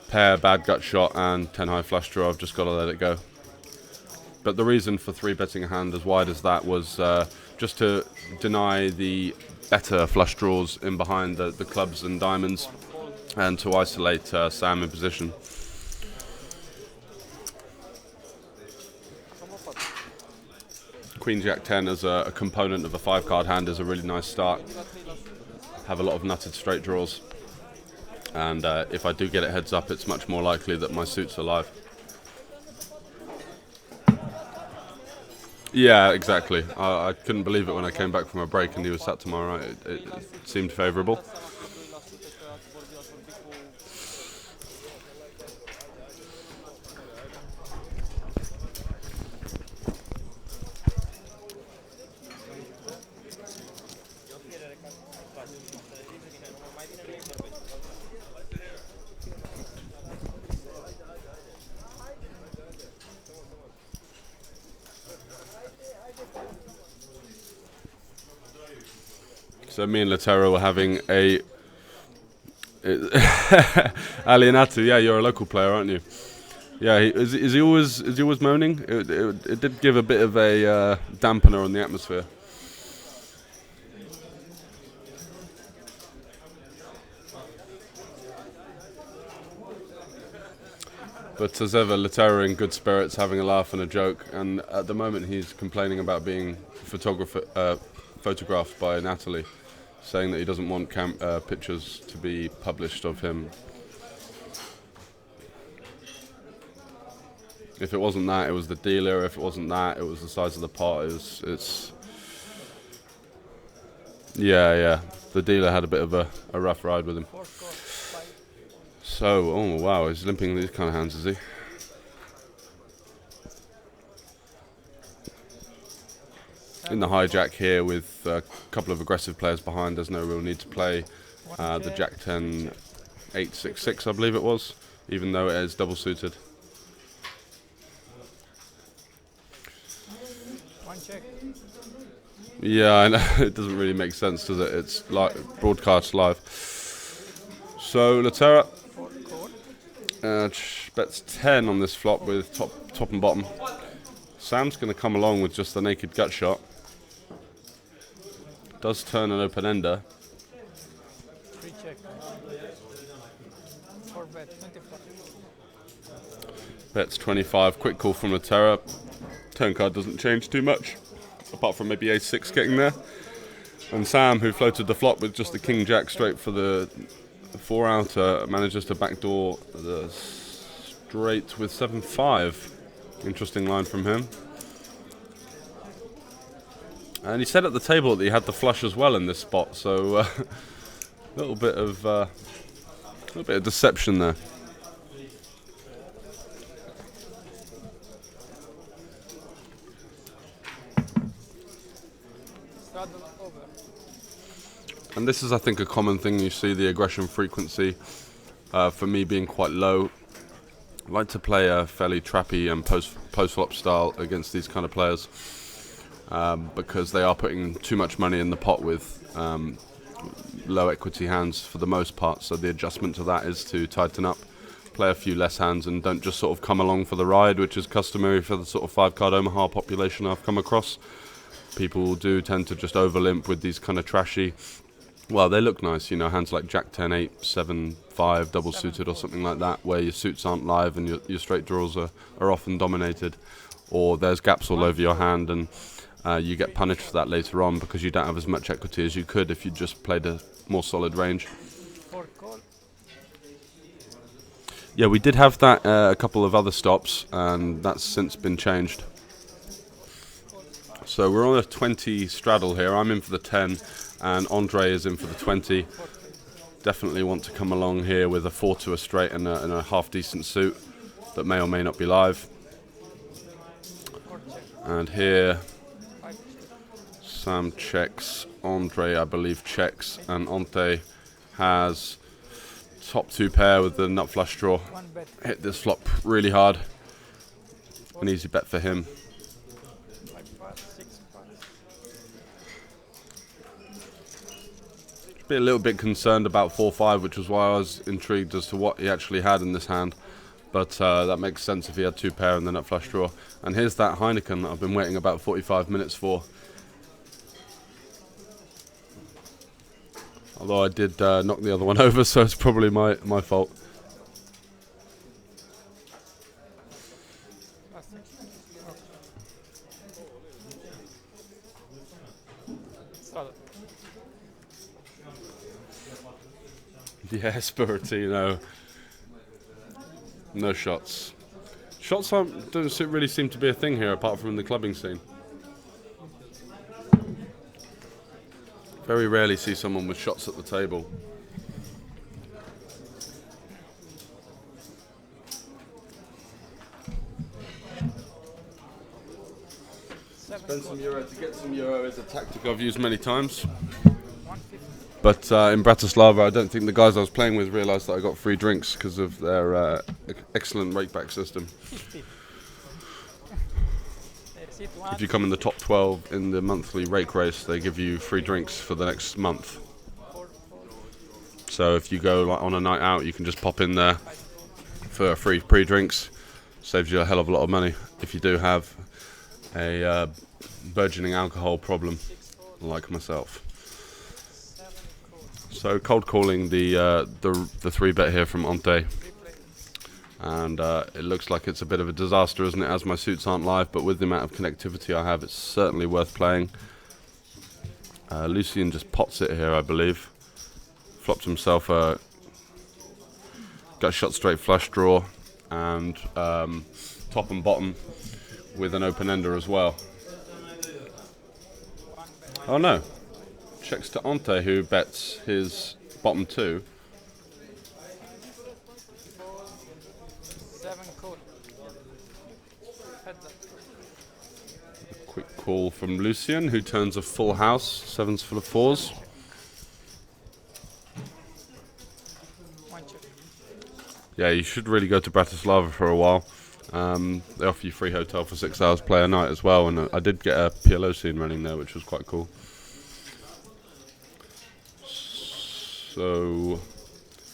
pair bad gut shot and 10 high flush draw, I've just got to let it go. But the reason for 3-betting a hand as wide as that was just to deny the better flush draws in behind the clubs and diamonds, and to isolate Sam in position. Queen Jack 10 as a component of a 5-card hand is a really nice start. Have a lot of nutted straight draws, and if I do get it heads up, it's much more likely that my suits are live. Yeah, exactly. I couldn't believe it when I came back from a break and he was sat to my right. It seemed favourable. So me and Latero were having a Alienatu. Yeah, you're a local player, aren't you? Yeah, is he always moaning? It did give a bit of a dampener on the atmosphere. But as ever, Latero in good spirits, having a laugh and a joke. And at the moment, he's complaining about being photographed by Natalie, saying that he doesn't want pictures to be published of him. If it wasn't that, it was the dealer. If it wasn't that, it was the size of the pot. Yeah. The dealer had a bit of a rough ride with him. So, oh wow, he's limping these kind of hands, is he? In the hijack here with a couple of aggressive players behind, there's no real need to play the Jack 10 8-6-6, I believe it was, even though it is double suited. Yeah, I know. It doesn't really make sense, does it? It's like broadcast live. So Latera bets 10 on this flop with top and bottom. Sam's going to come along with just the naked gut shot. Does turn an open ender. Bets 25. Quick call from Latera. Turn card doesn't change too much, apart from maybe ace-6 getting there. And Sam, who floated the flop with just the king jack straight for the 4-outer, manages to backdoor the straight with 7-5. Interesting line from him. And he said at the table that he had the flush as well in this spot, so a little bit of deception there. And this is, I think, a common thing you see, the aggression frequency. For me being quite low, I like to play a fairly trappy and post-flop style against these kind of players, because they are putting too much money in the pot with low equity hands for the most part. So the adjustment to that is to tighten up, play a few less hands, and don't just sort of come along for the ride, which is customary for the sort of 5-card Omaha population I've come across. People do tend to just overlimp with these kind of trashy, well, they look nice, you know, hands like Jack 10, 8, 7, 5, double suited or something like that, where your suits aren't live and your straight draws are often dominated, or there's gaps all over your hand, and you get punished for that later on because you don't have as much equity as you could if you just played a more solid range. Yeah, we did have that a couple of other stops, and that's since been changed. So we're on a 20 straddle here. I'm in for the 10, and Andre is in for the 20. Definitely want to come along here with a 4 to a straight and a half-decent suit that may or may not be live. And here, Sam checks, Andre, I believe, checks, and Ante has top 2 pair with the nut flush draw. Hit this flop really hard. An easy bet for him. Be a little bit concerned about 4-5, which was why I was intrigued as to what he actually had in this hand. But that makes sense if he had 2 pair and the nut flush draw. And here's that Heineken that I've been waiting about 45 minutes for. Although I did knock the other one over, so it's probably my fault. Yes, Buratino. No shots. Shots don't really seem to be a thing here, apart from in the clubbing scene. Very rarely see someone with shots at the table. Spend some euro to get some euro is a tactic I've used many times. But in Bratislava, I don't think the guys I was playing with realised that I got free drinks because of their excellent rakeback system. If you come in the top 12 in the monthly rake race, they give you free drinks for the next month. So if you go like on a night out, you can just pop in there for free pre-drinks. Saves you a hell of a lot of money if you do have a burgeoning alcohol problem like myself. So cold calling the 3-bet here from Ante, and it looks like it's a bit of a disaster, isn't it, as my suits aren't live, but with the amount of connectivity I have, it's certainly worth playing. Lucien just pots it here, I believe. Flops himself a gut shot straight flush draw, and top and bottom with an open ender as well. Oh no. Checks to Ante, who bets his bottom 2. 7 call. Quick call from Lucien, who turns a full house. 7's full of 4s. Yeah, you should really go to Bratislava for a while. They offer you free hotel for 6 hours play a night as well, and I did get a PLO scene running there, which was quite cool. So,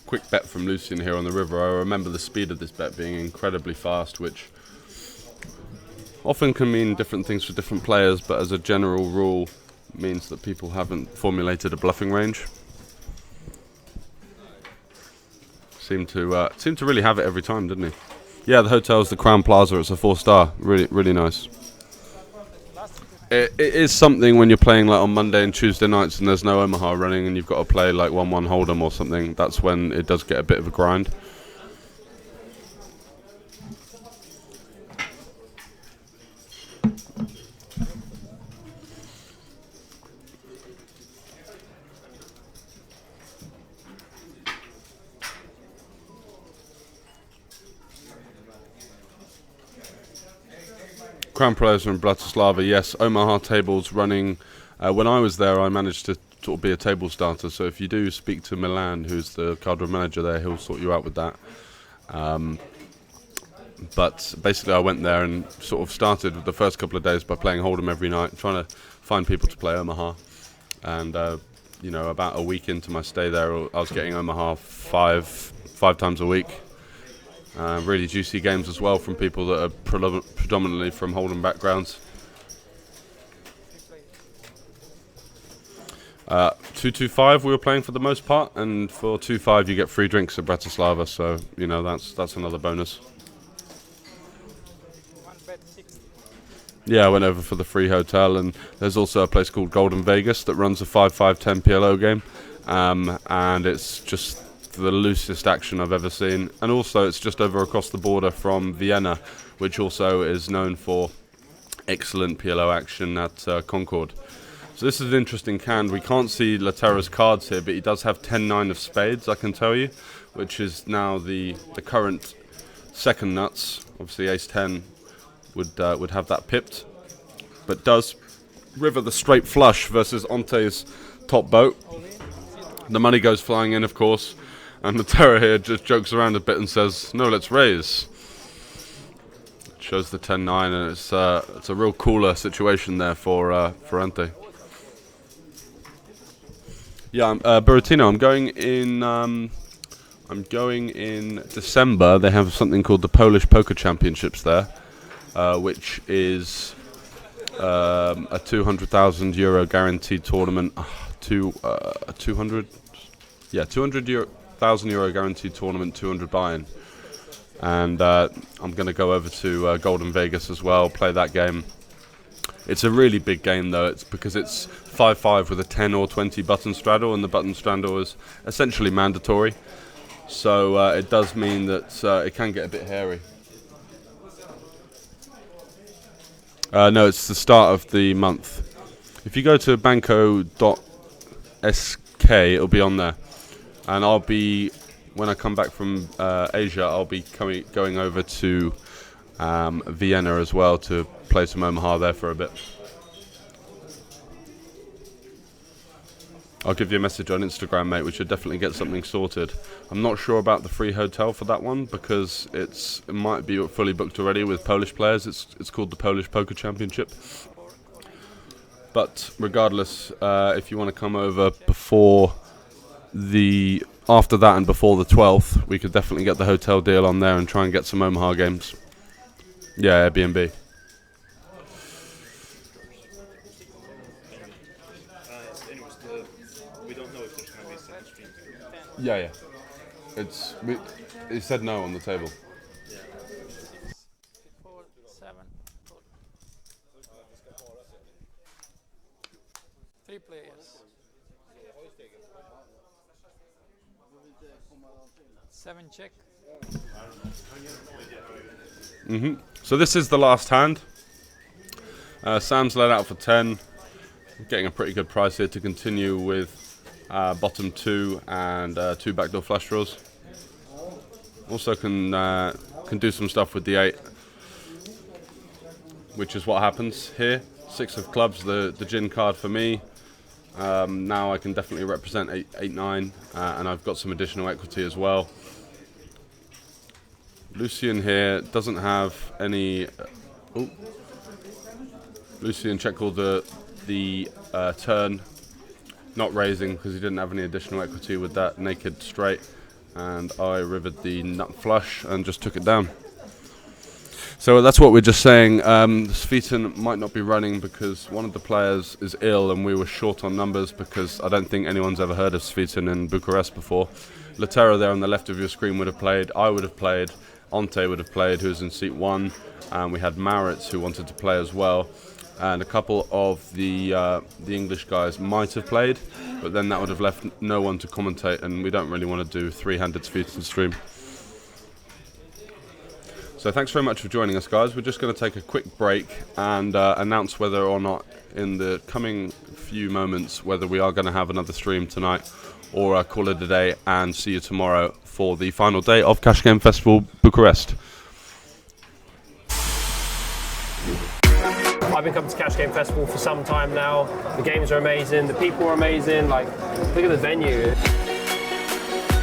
quick bet from Lucien here on the river. I remember the speed of this bet being incredibly fast, which often can mean different things for different players, but as a general rule means that people haven't formulated a bluffing range. Seemed to really have it every time, didn't he? Yeah, the hotel's the Crown Plaza. It's a 4-star. Really, really nice. It is something when you're playing like on Monday and Tuesday nights and there's no Omaha running and you've got to play like 1-1 Hold'em or something. That's when it does get a bit of a grind. Crown Players in Bratislava, yes. Omaha tables running. When I was there, I managed to sort of be a table starter. So if you do speak to Milan, who's the cadre manager there, he'll sort you out with that. But basically, I went there and sort of started the first couple of days by playing Hold'em every night, trying to find people to play Omaha. And you know, about a week into my stay there, I was getting Omaha five times a week. Really juicy games as well from people that are predominantly from Hold'em backgrounds. 225 we were playing for the most part, and for 2.5 you get free drinks at Bratislava, so you know that's another bonus. Yeah, I went over for the free hotel, and there's also a place called Golden Vegas that runs a 5-5-10 PLO game, and it's just the loosest action I've ever seen. And also it's just over across the border from Vienna, which also is known for excellent PLO action at Concord. So this is an interesting hand. We can't see Laterra's cards here, but he does have 10-9 of spades, I can tell you, which is now the current second nuts. Obviously ace-10 would have that pipped, but does river the straight flush versus Onte's top boat. The money goes flying in, of course, and Laterra here just jokes around a bit and says, "No, let's raise." It shows the 10-9, and it's a real cooler situation there for Ante. Yeah, Buratino. I'm going in December. They have something called the Polish Poker Championships there, which is a 200,000 euro guaranteed tournament. 200,000 euro guaranteed tournament, 200 buy-in. And I'm going to go over to Golden Vegas as well, play that game. It's a really big game though. It's because it's 5-5 with a 10 or 20 button straddle, and the button straddle is essentially mandatory. So it does mean that it can get a bit hairy. No, it's the start of the month. If you go to banco.sk, it'll be on there. And I'll be, when I come back from Asia, I'll be going over to Vienna as well to play some Omaha there for a bit. I'll give you a message on Instagram, mate. We should definitely get something sorted. I'm not sure about the free hotel for that one because it might be fully booked already with Polish players. It's called the Polish Poker Championship. But regardless, if you want to come over after that and before the 12th, we could definitely get the hotel deal on there and try and get some Omaha games. Yeah, Airbnb. Yeah. It said no on the table. Three players. 7 check. So this is the last hand. Sam's let out for 10. Getting a pretty good price here to continue with bottom 2 and 2 backdoor flush draws. Also can do some stuff with the 8, which is what happens here. 6 of clubs, the gin card for me. Now I can definitely represent 8-9, and I've got some additional equity as well. Lucian here doesn't have any. Lucian checked all the turn, not raising because he didn't have any additional equity with that naked straight, and I rivered the nut flush and just took it down. So that's what we're just saying. Sviton might not be running because one of the players is ill, and we were short on numbers because I don't think anyone's ever heard of Sviton in Bucharest before. Laterra there on the left of your screen would have played. I would have played. Ante would have played, who was in seat 1, and we had Maritz who wanted to play as well, and a couple of the English guys might have played, but then that would have left no one to commentate, and we don't really want to do three-handed Sviton stream. So thanks very much for joining us, guys. We're just going to take a quick break and announce whether or not in the coming few moments whether we are going to have another stream tonight or call it a day, and see you tomorrow for the final day of Cash Game Festival Bucharest. I've been coming to Cash Game Festival for some time now. The games are amazing, the people are amazing, like, look at the venue.